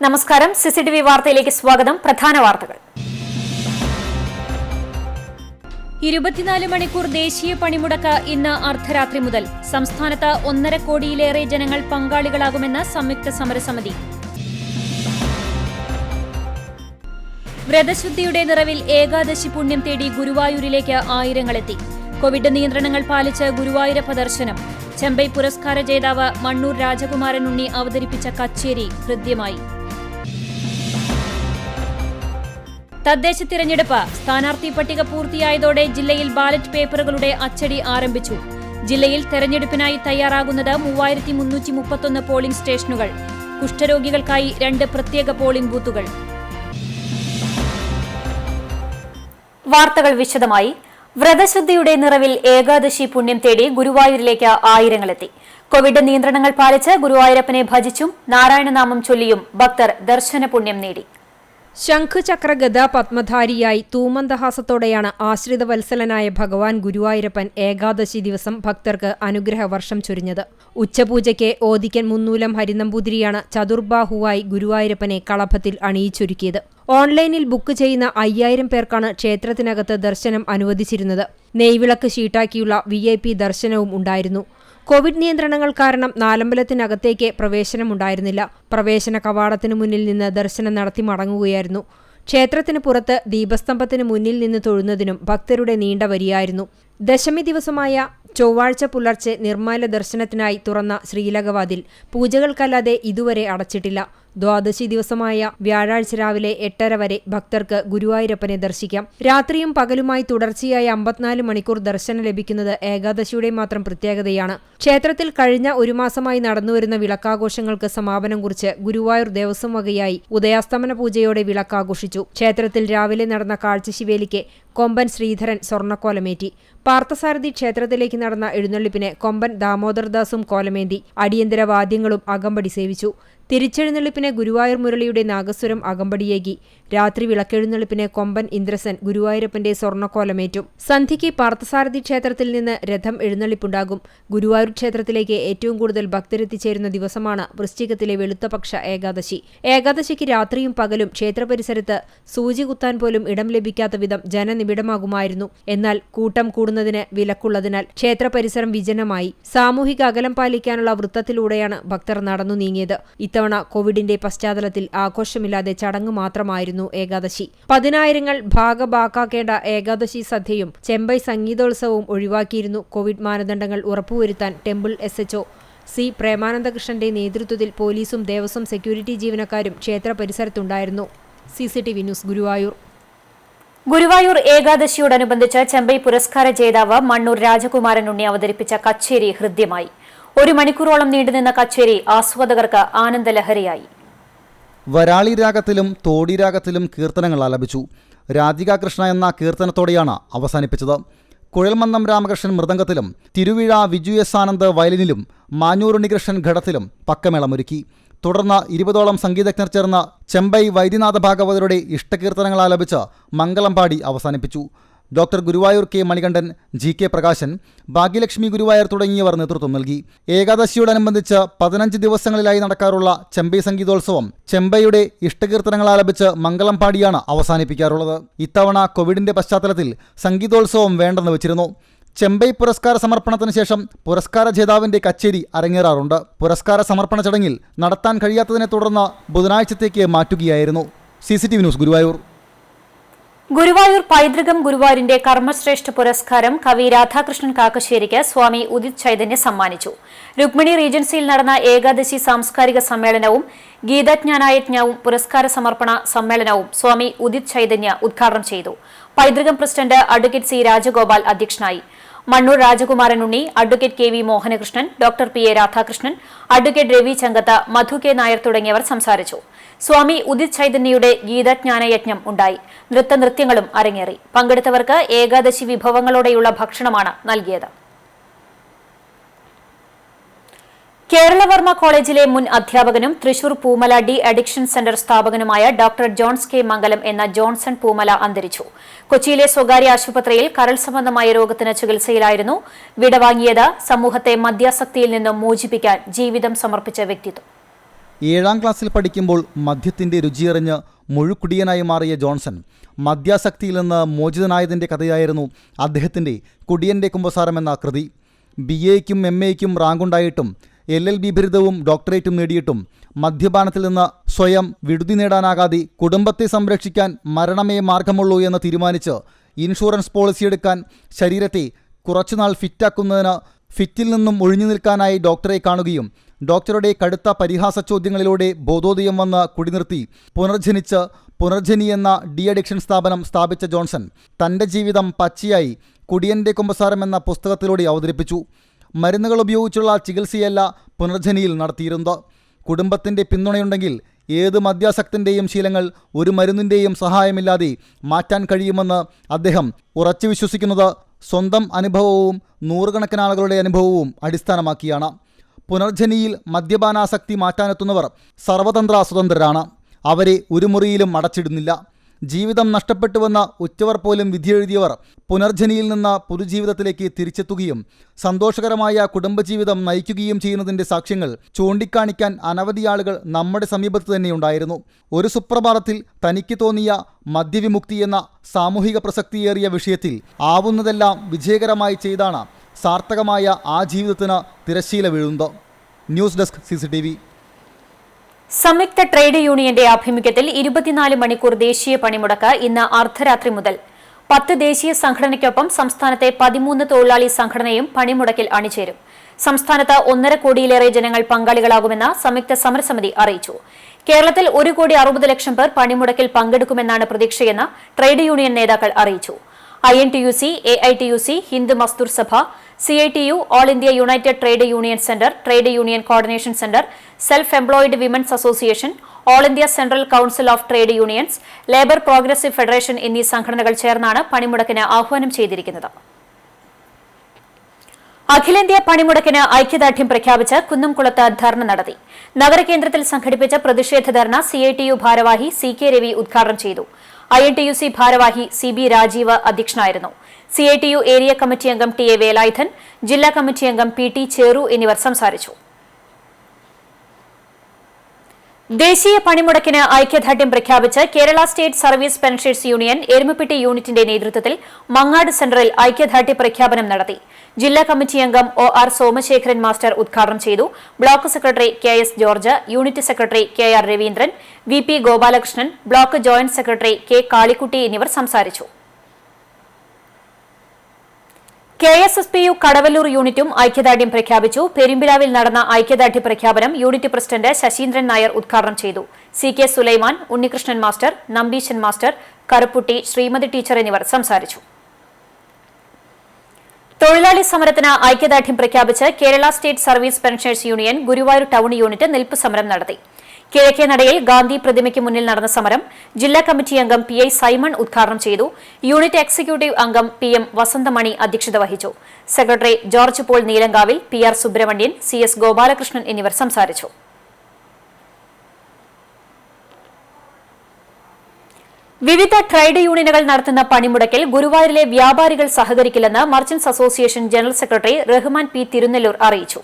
നമസ്കാരം. സിസിടിവി വാർത്തയിലേക്ക് സ്വാഗതം. പ്രധാന വാർത്തകൾ. 24 മണിക്കൂർ ദേശീയ പണിമുടക്ക് ഇന്ന് അർദ്ധരാത്രി മുതൽ. സംസ്ഥാനത്ത് 1.5 കോടിയിലേറെ ജനങ്ങൾ പങ്കാളികളാകുമെന്ന് സംയുക്ത സമരസമിതി. വ്രതശുദ്ധിയുടെ നിറവിൽ ഏകാദശി പുണ്യം തേടി ഗുരുവായൂരിലേക്ക് ആയിരങ്ങളെത്തി. കോവിഡ് നിയന്ത്രണങ്ങൾ പാലിച്ച് ഗുരുവായൂരപ്പ ദർശനം. ചെമ്പൈ പുരസ്കാര ജേതാവ് മണ്ണൂർ രാജകുമാരൻ ഉണ്ണി അവതരിപ്പിച്ച കച്ചേരി ഹൃദ്യമായി. തദ്ദേശ തിരഞ്ഞെടുപ്പ്. സ്ഥാനാർത്ഥി പട്ടിക പൂർത്തിയായതോടെ ജില്ലയിൽ ബാലറ്റ് പേപ്പറുകളുടെ അച്ചടി ആരംഭിച്ചു. ജില്ലയിൽ തെരഞ്ഞെടുപ്പിനായി തയ്യാറാകുന്നത് 3331 പോളിംഗ് സ്റ്റേഷനുകൾ. കുഷ്ഠരോഗികൾക്കായി 2 പ്രത്യേക പോളിംഗ് ബൂത്തുകൾ. വാർത്തകൾ വിശദമായി. വ്രതശുദ്ധിയുടെ നിറവിൽ ഏകാദശി പുണ്യം തേടി ഗുരുവായൂരിലേക്ക് ആയിരങ്ങളെത്തി. കോവിഡ് നിയന്ത്രണങ്ങൾ പാലിച്ച് ഗുരുവായൂരപ്പനെ ഭജിച്ചും നാരായണനാമം ചൊല്ലിയും ഭക്തർ ദർശന പുണ്യം നേടി. ശംഖുചക്ര ഗദ പത്മധാരിയായി തൂമന്ദഹാസത്തോടെയാണ് ആശ്രിത വത്സലനായ ഭഗവാൻ ഗുരുവായൂരപ്പൻ ഏകാദശി ദിവസം ഭക്തർക്ക് അനുഗ്രഹ വർഷം ചൊരിഞ്ഞത്. ഉച്ചപൂജയ്ക്ക് ഓദിക്കൻ മുന്നൂലം ഹരിനമ്പൂതിരിയാണ് ചതുർബാഹുവായി ഗുരുവായൂരപ്പനെ കളഭത്തിൽ അണിയിച്ചൊരുക്കിയത്. ഓൺലൈനിൽ ബുക്ക് ചെയ്യുന്ന 5000 പേർക്കാണ് ക്ഷേത്രത്തിനകത്ത് ദർശനം അനുവദിച്ചിരുന്നത്. നെയ്വിളക്ക് ഷീട്ടാക്കിയുള്ള VIP ദർശനവും ഉണ്ടായിരുന്നു. കോവിഡ് നിയന്ത്രണങ്ങൾ കാരണം നാലമ്പലത്തിനകത്തേക്ക് പ്രവേശനമുണ്ടായിരുന്നില്ല. പ്രവേശന കവാടത്തിനു മുന്നിൽ നിന്ന് ദർശനം നടത്തി മടങ്ങുകയായിരുന്നു. ക്ഷേത്രത്തിന് പുറത്ത് ദീപസ്തംഭത്തിന് മുന്നിൽ നിന്ന് തൊഴുന്നതിനും ഭക്തരുടെ നീണ്ട വരിയായിരുന്നു. ദശമി ദിവസമായ ചൊവ്വാഴ്ച പുലർച്ചെ നിർമ്മാല ദർശനത്തിനായി തുറന്ന ശ്രീലകവാതിൽ പൂജകൾക്കല്ലാതെ ഇതുവരെ അടച്ചിട്ടില്ല. ദ്വാദശി ദിവസമായ വ്യാഴാഴ്ച രാവിലെ 8:30 വരെ ഭക്തർക്ക് ഗുരുവായൂരപ്പനെ ദർശിക്കാം. രാത്രിയും പകലുമായി തുടർച്ചയായ 54 മണിക്കൂർ ദർശനം ലഭിക്കുന്നത് ഏകാദശിയുടെ മാത്രം പ്രത്യേകതയാണ്. ക്ഷേത്രത്തിൽ കഴിഞ്ഞ 1 മാസമായി നടന്നുവരുന്ന വിളക്കാഘോഷങ്ങൾക്ക് സമാപനം കുറിച്ച് ഗുരുവായൂർ ദേവസ്വം വകയായി ഉദയാസ്തമന പൂജയോടെ വിളക്കാഘോഷിച്ചു. ക്ഷേത്രത്തിൽ രാവിലെ നടന്ന കാഴ്ചശിവേലിക്ക് കൊമ്പൻ ശ്രീധരൻ സ്വർണ്ണക്കോലമേറ്റി. പാർത്ഥസാരഥി ക്ഷേത്രത്തിലേക്ക് നടന്ന എഴുന്നള്ളിപ്പിന് കൊമ്പൻ ദാമോദർദാസും കോലമേന്തി. അടിയന്തര വാദ്യങ്ങളും അകമ്പടി സേവിച്ചു. തിരിച്ചെഴുന്നള്ളിപ്പിന് ഗുരുവായൂർ മുരളിയുടെ നാഗസ്വരം അകമ്പടിയേകി. രാത്രി വിളക്കെഴുന്നള്ളിപ്പിന് കൊമ്പൻ ഇന്ദ്രസൻ ഗുരുവായൂരപ്പന്റെ സ്വർണ്ണക്കോലമേറ്റും. സന്ധ്യയ്ക്ക് പാർത്ഥസാരഥി ക്ഷേത്രത്തിൽ നിന്ന് രഥം എഴുന്നള്ളിപ്പുണ്ടാകും. ഗുരുവായൂർ ക്ഷേത്രത്തിലേക്ക് ഏറ്റവും കൂടുതൽ ഭക്തരെത്തിച്ചേരുന്ന ദിവസമാണ് വൃശ്ചികത്തിലെ വെളുത്തപക്ഷ ഏകാദശി. ഏകാദശിക്ക് രാത്രിയും പകലും ക്ഷേത്രപരിസരത്ത് സൂചി കുത്താൻ പോലും ഇടം ലഭിക്കാത്ത വിധം ജനനിബിഡമാകുമായിരുന്നു. എന്നാൽ കൂട്ടം കൂടുന്നതിന് വിലക്കുള്ളതിനാൽ ക്ഷേത്രപരിസരം വിജനമായി. സാമൂഹിക അകലം പാലിക്കാനുള്ള വൃത്തത്തിലൂടെയാണ് ഭക്തർ നടന്നു നീങ്ങിയത്. ഇത്തവണ കോവിഡിന്റെ പശ്ചാത്തലത്തിൽ ആഘോഷമില്ലാതെ ചടങ്ങ് മാത്രമായിരുന്നു ഏകാദശി. 10000 ഭാഗഭാക്കാക്കേണ്ട ഏകാദശി സദ്യയും ചെമ്പൈ സംഗീതോത്സവവും ഒഴിവാക്കിയിരുന്നു. കോവിഡ് മാനദണ്ഡങ്ങൾ ഉറപ്പുവരുത്താൻ ടെമ്പിൾ SHO C. പ്രേമാനന്ദകൃഷ്ണന്റെ നേതൃത്വത്തിൽ പോലീസും ദേവസ്വം സെക്യൂരിറ്റി ജീവനക്കാരും ക്ഷേത്ര പരിസരത്തുണ്ടായിരുന്നു. CCTV news, Guruvayur. ഗുരുവായൂർ ഏകാദശിയോടനുബന്ധിച്ച് ചെമ്പൈ പുരസ്കാര ജേതാവ് മണ്ണൂർ രാജകുമാരൻ ഉണ്ണി അവതരിപ്പിച്ച കച്ചേരി ഹൃദ്യമായി. 1 മണിക്കൂറോളം നീണ്ടുനിന്ന കച്ചേരി ആസ്വാദകർക്ക് ആനന്ദലഹരിയായി. വരാളി രാഗത്തിലും തോടി രാഗത്തിലും കീർത്തനങ്ങൾ ആലപിച്ചു. രാധികാകൃഷ്ണ എന്ന കീർത്തനത്തോടെയാണ് അവസാനിപ്പിച്ചത്. കുഴൽമന്നം രാമകൃഷ്ണൻ മൃദംഗത്തിലും തിരുവിഴ വിജു S. ആനന്ദ് വയലിനിലും മാഞ്ഞൂർ ഉണ്ണികൃഷ്ണൻ ഘടത്തിലും പക്കമേളമൊരുക്കി. തുടർന്ന് 20ഓളം സംഗീതജ്ഞർ ചേർന്ന് ചെമ്പൈ വൈദ്യനാഥ ഭാഗവതരുടെ ഇഷ്ടകീർത്തനങ്ങൾ ആലപിച്ച് മംഗളം പാടി അവസാനിപ്പിച്ചു. Doctor Guruvayur K. Manikandan, GK Prakashan, Bhagyalakshmi Guruvayur തുടങ്ങിയവർ നേതൃത്വം നൽകി. ഏകാദശിയോടനുബന്ധിച്ച് 15 ദിവസങ്ങളിലായി നടക്കാറുള്ള ചെമ്പൈ സംഗീതോത്സവം ചെമ്പൈയുടെ ഇഷ്ടകീർത്തനങ്ങൾ ആലപിച്ച് മംഗളം പാടിയാണ് അവസാനിപ്പിക്കാറുള്ളത്. ഇത്തവണ കോവിഡിന്റെ പശ്ചാത്തലത്തിൽ സംഗീതോത്സവം വേണ്ടെന്ന് വെച്ചിരുന്നു. ചെമ്പൈ പുരസ്കാര സമർപ്പണത്തിന് ശേഷം പുരസ്കാര ജേതാവിന്റെ കച്ചേരി അരങ്ങേറാറുണ്ട്. പുരസ്കാര സമർപ്പണ ചടങ്ങിൽ നടത്താൻ കഴിയാത്തതിനെ തുടർന്ന് ബുധനാഴ്ചത്തേക്ക് മാറ്റുകയായിരുന്നു. CCTV news, Guruvayur. ഗുരുവായൂർ പൈതൃകം ഗുരുവായൂരിന്റെ കർമ്മശ്രേഷ്ഠ പുരസ്കാരം കവി രാധാകൃഷ്ണൻ കാക്കശ്ശേരിക്ക് സ്വാമി ഉദിത് ചൈതന്യ സമ്മാനിച്ചു. രുക്മിണി റീജൻസിയിൽ നടന്ന ഏകാദശി സാംസ്കാരിക സമ്മേളനവും ഗീതജ്ഞാനായജ്ഞവും പുരസ്കാര സമർപ്പണ സമ്മേളനവും സ്വാമി ഉദിത് ചൈതന്യ ഉദ്ഘാടനം ചെയ്തു. പൈതൃകം പ്രസിഡന്റ് അഡ്വക്കേറ്റ് C. രാജഗോപാൽ അധ്യക്ഷനായി. Mannur Rajakumaran Unni, advocate KV Mohanakrishnan, doctor PA Radhakrishnan, advocate Ravi Changathu, Madhu K. Nair തുടങ്ങിയവർ സംസാരിച്ചു. സ്വാമി ഉദിത് ചൈതന്യയുടെ ഗീതജ്ഞാനയജ്ഞം ഉണ്ടായി. നൃത്യങ്ങളും അരങ്ങേറി. പങ്കെടുത്തവർക്ക് ഏകാദശി വിഭവങ്ങളോടെയുള്ള ഭക്ഷണമാണ് നൽകിയത്. കേരളവർമ്മ കോളേജിലെ മുൻ അധ്യാപകനും Thrissur Poomala de addiction centre സ്ഥാപകനുമായ ഡോക്ടർ ജോൺസ് കെ മംഗലം എന്ന ജോൺസൺ പൂമല അന്തരിച്ചു. കൊച്ചിയിലെ സ്വകാര്യ ആശുപത്രിയിൽ കരൾ സംബന്ധമായ രോഗത്തിന് ചികിത്സയിലായിരുന്നു. വിടവാങ്ങിയത് സമൂഹത്തെ മദ്യാസക്തിയിൽ നിന്നും മോചിപ്പിക്കാൻ ജീവിതം സമർപ്പിച്ച വ്യക്തിത്വം. 7ാം ക്ലാസ്സിൽ പഠിക്കുമ്പോൾ മദ്യത്തിൻ്റെ രുചിയറിഞ്ഞ് മുഴുക്കുടിയനായി മാറിയ ജോൺസൺ മദ്യാസക്തിയിൽ നിന്ന് മോചിതനായതിൻ്റെ കഥയായിരുന്നു അദ്ദേഹത്തിൻ്റെ കുടിയൻ്റെ കുമ്പസാരം എന്ന കൃതി. BA-യ്ക്കും MA-യ്ക്കും റാങ്കുണ്ടായിട്ടും LLB ബിരുദവും ഡോക്ടറേറ്റും നേടിയിട്ടും മദ്യപാനത്തിൽ നിന്ന് സ്വയം വിടുതി നേടാനാകാതെ കുടുംബത്തെ സംരക്ഷിക്കാൻ മരണമേ മാർഗമുള്ളൂ എന്ന് തീരുമാനിച്ച് ഇൻഷുറൻസ് പോളിസി എടുക്കാൻ ശരീരത്തെ കുറച്ചുനാൾ ഫിറ്റാക്കുന്നതിന് ഫിറ്റിൽ നിന്നും ഒഴിഞ്ഞു നിൽക്കാനായി ഡോക്ടറെ കാണുകയും ഡോക്ടറുടെ കടുത്ത പരിഹാസ ചോദ്യങ്ങളിലൂടെ ബോധോദയം വന്ന് കുടിനിർത്തി പുനർജനി എന്ന അഡിക്ഷൻ സ്ഥാപനം സ്ഥാപിച്ച ജോൺസൺ തൻ്റെ ജീവിതം പച്ചയായി കുടിയൻ്റെ കുമ്പസാരം എന്ന പുസ്തകത്തിലൂടെ അവതരിപ്പിച്ചു. മരുന്നുകൾ ഉപയോഗിച്ചുള്ള ചികിത്സയല്ല പുനർജനിയിൽ നടത്തിയിരുന്നത്. കുടുംബത്തിൻ്റെ പിന്തുണയുണ്ടെങ്കിൽ ഏത് മദ്യാസക്തൻ്റെയും ശീലങ്ങൾ ഒരു മരുന്നിൻ്റെയും സഹായമില്ലാതെ മാറ്റാൻ കഴിയുമെന്ന് അദ്ദേഹം ഉറച്ചു വിശ്വസിക്കുന്നത് സ്വന്തം അനുഭവവും നൂറുകണക്കിന് ആളുകളുടെ അനുഭവവും അടിസ്ഥാനമാക്കിയാണ്. പുനർജനിയിൽ മദ്യപാനാസക്തി മാറ്റാനെത്തുന്നവർ സർവതന്ത്ര സ്വതന്ത്രരാണ്. അവരെ ഒരു മുറിയിലും അടച്ചിടുന്നില്ല. ജീവിതം നഷ്ടപ്പെട്ടുവെന്ന ഉറ്റവർ പോലും വിധിയെഴുതിയവർ പുനർജനിയിൽ നിന്ന് പൊതുജീവിതത്തിലേക്ക് തിരിച്ചെത്തുകയും സന്തോഷകരമായ കുടുംബജീവിതം നയിക്കുകയും ചെയ്യുന്നതിൻ്റെ സാക്ഷ്യങ്ങൾ ചൂണ്ടിക്കാണിക്കാൻ അനവധി ആളുകൾ നമ്മുടെ സമീപത്ത് തന്നെയുണ്ടായിരുന്നു. ഒരു സുപ്രഭാതത്തിൽ തനിക്ക് തോന്നിയ മദ്യവിമുക്തി എന്ന സാമൂഹിക പ്രസക്തിയേറിയ വിഷയത്തിൽ ആവുന്നതെല്ലാം വിജയകരമായി ചെയ്താണ് സാർത്ഥകമായ ആ ജീവിതത്തിന് തിരശ്ശീല വീഴുന്നത്. News desk CCTV. സംയുക്ത ട്രേഡ് യൂണിയന്റെ ആഭിമുഖ്യത്തിൽ 24 മണിക്കൂർ ദേശീയ പണിമുടക്ക് ഇന്ന് അർദ്ധരാത്രി മുതൽ 10 ദേശീയ സംഘടനയ്ക്കൊപ്പം സംസ്ഥാനത്തെ 13 തൊഴിലാളി സംഘടനയും പണിമുടക്കിൽ അണിചേരും. സംസ്ഥാനത്ത് 1.5 കോടിയിലേറെ ജനങ്ങൾ പങ്കാളികളാകുമെന്ന് സംയുക്ത സമരസമിതി അറിയിച്ചു. കേരളത്തിൽ 1,60,00,000 പേർ പണിമുടക്കിൽ പങ്കെടുക്കുമെന്നാണ് പ്രതീക്ഷയെന്ന് ട്രേഡ് യൂണിയൻ നേതാക്കൾ അറിയിച്ചു. INTUC, AITUC, ഹിന്ദു മസ്ദൂർ സഭ, CITU, all India United trade union centre, trade union coordination centre, self employed women's association, all India central council of trade unions, labour progressive federation എന്നീ സംഘടനകൾ ചേർന്നാണ് പണിമുടക്കിന് ആഹ്വാനം ചെയ്തിരിക്കുന്നത്. അഖിലേന്ത്യാ പണിമുടക്കിന് ഐക്യദാർഢ്യം പ്രഖ്യാപിച്ച് കുന്നംകുളത്ത് ധർണ നടത്തി. നഗരകേന്ദ്രത്തിൽ സംഘടിപ്പിച്ച പ്രതിഷേധ ധർണ CITU ഭാരവാഹി CK രവി ഉദ്ഘാടനം ചെയ്തു. INTUC ഭാരവാഹി CB രാജീവ് അധ്യക്ഷനായിരുന്നു. CITU ഏരിയ കമ്മിറ്റി അംഗം TA വേലായുധൻ, ജില്ലാ കമ്മിറ്റി അംഗം PT ചേറു എന്നിവർ സംസാരിച്ചു. ദേശീയ പണിമുടക്കിന് ഐക്യദാർഢ്യം പ്രഖ്യാപിച്ച് Kerala state service pensioners union Erumappetty യൂണിറ്റിന്റെ നേതൃത്വത്തിൽ മങ്ങാട് സെന്ററിൽ ഐക്യദാർഢ്യ പ്രഖ്യാപനം നടത്തി. ജില്ലാ കമ്മിറ്റി അംഗം OR സോമശേഖരൻ മാസ്റ്റർ ഉദ്ഘാടനം ചെയ്തു. Block secretary KS George, unit secretary KR Raveendran, VP Gopalakrishnan, block joint secretary K Kalikutty എന്നിവർ സംസാരിച്ചു. KSSPU കടവല്ലൂർ യൂണിറ്റും ഐക്യദാർഢ്യം പ്രഖ്യാപിച്ചു. പെരുമ്പിലാവിൽ നടന്ന ഐക്യദാർഢ്യ പ്രഖ്യാപനം യൂണിറ്റ് പ്രസിഡന്റ് ശശീന്ദ്രൻ നായർ ഉദ്ഘാടനം ചെയ്തു. CK Sulaiman, Unnikrishnan master, Nambeesan master, Karupputty, Sreemathi teacher എന്നിവർ സംസാരിച്ചു. തൊഴിലാളി സമരത്തിന് ഐക്യദാർഢ്യം പ്രഖ്യാപിച്ച് Kerala state service pensioners union Guruvayur town unit നിൽപ്പ് സമരം നടത്തി. കിഴക്കേനടയിൽ ഗാന്ധി പ്രതിമയ്ക്ക് മുന്നിൽ നടന്ന സമരം ജില്ലാ കമ്മിറ്റി അംഗം PI സൈമൺ ഉദ്ഘാടനം ചെയ്തു. യൂണിറ്റ് എക്സിക്യൂട്ടീവ് അംഗം PM വസന്തമണി അധ്യക്ഷത വഹിച്ചു. Secretary George Paul Neelankavil, PR Subrahmanyan, CS Gopalakrishnan എന്നിവർ സംസാരിച്ചു. വിവിധ ട്രേഡ് യൂണിയനുകൾ നടത്തുന്ന പണിമുടക്കിൽ ഗുരുവായൂരിലെ വ്യാപാരികൾ സഹകരിക്കില്ലെന്ന് merchants association general secretary Rahman P Thirunellur അറിയിച്ചു.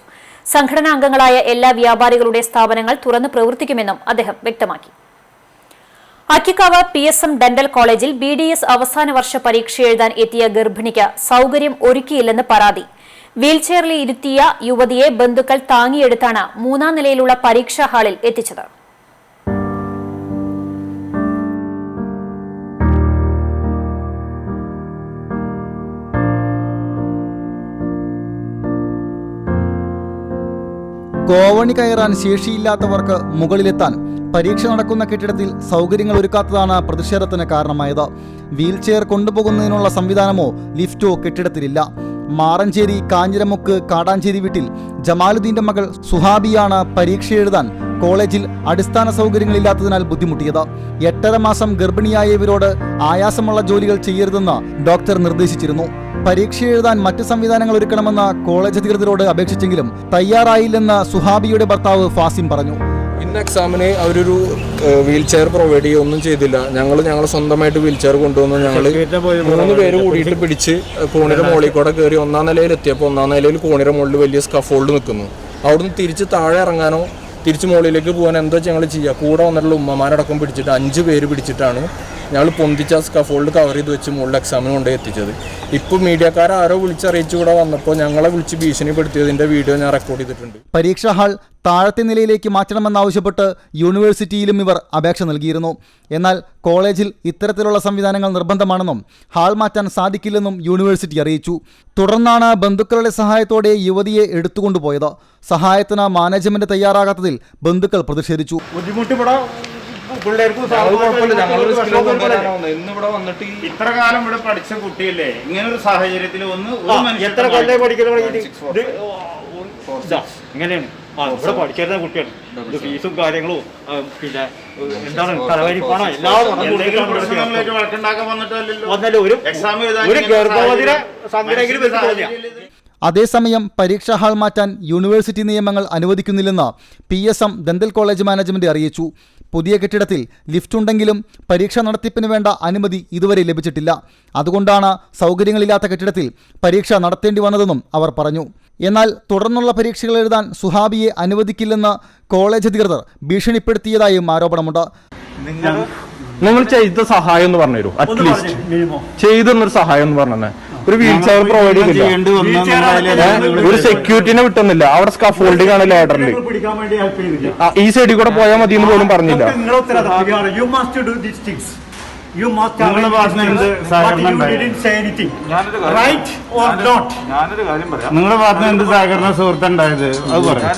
സംഘടനാ അംഗങ്ങളായ എല്ലാ വ്യാപാരികളുടെ സ്ഥാപനങ്ങൾ തുറന്നു പ്രവർത്തിക്കുമെന്നും അദ്ദേഹം വ്യക്തമാക്കി. അക്കിക്കാവ് PSM ഡെന്റൽ കോളേജിൽ BDS അവസാന വർഷ പരീക്ഷ എഴുതാൻ എത്തിയ ഗർഭിണിക്ക് സൌകര്യം ഒരുക്കിയില്ലെന്ന് പരാതി. വീൽചെയറിൽ ഇരുത്തിയ യുവതിയെ ബന്ധുക്കൾ താങ്ങിയെടുത്താണ് 3ാം നിലയിലുള്ള പരീക്ഷാ ഹാളിൽ എത്തിച്ചത്. കോവണി കയറാൻ ശേഷിയില്ലാത്തവർക്ക് മുകളിലെത്താൻ പരീക്ഷ നടക്കുന്ന കെട്ടിടത്തിൽ സൗകര്യങ്ങൾ ഒരുക്കാത്തതാണ് പ്രതിഷേധത്തിന് കാരണമായത്. വീൽചെയർ കൊണ്ടുപോകുന്നതിനുള്ള സംവിധാനമോ ലിഫ്റ്റോ കെട്ടിടത്തിലില്ല. മാറഞ്ചേരി കാഞ്ഞിരമുക്ക് കാടാഞ്ചേരി വീട്ടിൽ ജമാലുദ്ദീന്റെ മകൾ സുഹാബിയാണ് പരീക്ഷ എഴുതാൻ കോളേജിൽ അടിസ്ഥാന സൗകര്യങ്ങളില്ലാത്തതിനാൽ ബുദ്ധിമുട്ടിയത്. 8.5 മാസം ഗർഭിണിയായ ഇവരോട് ആയാസമുള്ള ജോലികൾ ചെയ്യരുതെന്ന് ഡോക്ടർ നിർദ്ദേശിച്ചിരുന്നു. പരീക്ഷ എഴുതാൻ മറ്റ് സംവിധാനങ്ങൾ ഒരുക്കണമെന്ന് കോളേജ് അധികൃതരോട് അപേക്ഷിച്ചെങ്കിലും തയ്യാറായില്ലെന്ന് സുഹാബിയുടെ ഭർത്താവ് ഫാസിം പറഞ്ഞു. ഇന്ന് എക്സാമിന് അവരൊരു വീൽ ചെയർ പ്രൊവൈഡ് ചെയ്യുകയൊന്നും ചെയ്തില്ല. ഞങ്ങൾ സ്വന്തമായിട്ട് വീൽ ചെയർ കൊണ്ടുവന്നു. ഞങ്ങൾ 3 പേര് കൂടിയിട്ട് പിടിച്ച് കോണിയുടെ മുകളിൽ കൂടെ കയറി 1ാം നിലയിൽ എത്തിയപ്പോൾ 1ാം നിലയിൽ കോണിയുടെ മുകളിൽ വലിയ സ്കഫോൾഡ് നിൽക്കുന്നു. അവിടുന്ന് തിരിച്ച് താഴെ ഇറങ്ങാനോ തിരിച്ച് മുകളിലേക്ക് പോകാൻ എന്താ ഞങ്ങൾ ചെയ്യുക? കൂടെ വന്നിട്ടുള്ള ഉമ്മമാരടക്കം പിടിച്ചിട്ട് 5 പേര് പിടിച്ചിട്ടാണ് ഞങ്ങൾ പൊന്തിച്ച സ്കഫോൾഡ് കവർ ചെയ്ത് വെച്ച് മുകളിൽ എക്സാമിന് കൊണ്ടുപോയി എത്തിച്ചത്. ഇപ്പോൾ മീഡിയക്കാരെ ആരോ വിളിച്ചറിയിച്ചു കൂടെ വന്നപ്പോൾ ഞങ്ങളെ വിളിച്ച് ഭീഷണിപ്പെടുത്തിയതിൻ്റെ വീഡിയോ ഞാൻ റെക്കോർഡ് ചെയ്തിട്ടുണ്ട്. പരീക്ഷാ ഹാൾ താഴത്തെ നിലയിലേക്ക് മാറ്റണമെന്നാവശ്യപ്പെട്ട് യൂണിവേഴ്സിറ്റിയിലും ഇവർ അപേക്ഷ നൽകിയിരുന്നു. എന്നാൽ കോളേജിൽ ഇത്തരത്തിലുള്ള സംവിധാനങ്ങൾ നിർബന്ധമാണെന്നും ഹാൾ മാറ്റാൻ സാധിക്കില്ലെന്നും യൂണിവേഴ്സിറ്റി അറിയിച്ചു. തുടർന്നാണ് ബന്ധുക്കളുടെ സഹായത്തോടെ യുവതിയെ എടുത്തുകൊണ്ടുപോയത്. സഹായത്തിന് മാനേജ്മെന്റ് തയ്യാറാകാത്തതിൽ ബന്ധുക്കൾ പ്രതിഷേധിച്ചു. ഇത്ര കാലം ഇവിടെ പഠിച്ച കുട്ടിയല്ലേ, ഇങ്ങനെ ഒരു സാഹചര്യത്തിൽ ഇങ്ങനെയാണ് ഇവിടെ പഠിക്കുന്ന കുട്ടിയാണ്. ഫീസും കാര്യങ്ങളും പിന്നെ എന്താണ് തലവരിപ്പാണോ എല്ലാവരും. അതേസമയം പരീക്ഷാ ഹാൾ മാറ്റാൻ യൂണിവേഴ്സിറ്റി നിയമങ്ങൾ അനുവദിക്കുന്നില്ലെന്ന് PSM ദന്തൽ കോളേജ് മാനേജ്മെന്റ് അറിയിച്ചു. പുതിയ കെട്ടിടത്തിൽ ലിഫ്റ്റ് ഉണ്ടെങ്കിലും പരീക്ഷ നടത്തിപ്പിന് വേണ്ട അനുമതി ഇതുവരെ ലഭിച്ചിട്ടില്ല. അതുകൊണ്ടാണ് സൗകര്യങ്ങളില്ലാത്ത കെട്ടിടത്തിൽ പരീക്ഷ നടത്തേണ്ടി വന്നതെന്നും അവർ പറഞ്ഞു. എന്നാൽ തുടർന്നുള്ള പരീക്ഷകൾ എഴുതാൻ സുഹാബിയെ അനുവദിക്കില്ലെന്ന് കോളേജ് അധികൃതർ ഭീഷണിപ്പെടുത്തിയതായും ആരോപണമുണ്ട്. നിങ്ങൾ ചെയ്ത സഹായം എന്ന് പറഞ്ഞു തരൂ, അറ്റ്ലീസ്റ്റ് ചെയ്തെന്നൊരു സഹായം എന്ന് പറഞ്ഞേ. ഒരു വീൽ ചെയർ പ്രൊവൈഡ് ചെയ്തില്ല, ഒരു സെക്യൂരിറ്റിനെ വിട്ടുന്നില്ല. അവിടെ സ്കഫോൾഡിംഗ് ആണ് ലാഡറിൽ. ഈ സൈഡിൽ കൂടെ പോയാൽ മതി എന്ന് പോലും പറഞ്ഞില്ല. നിങ്ങളുടെ ഭാഗത്ത് എന്ത് സഹകരണ സുഹൃത്തുണ്ടായത് അത് പറയാം.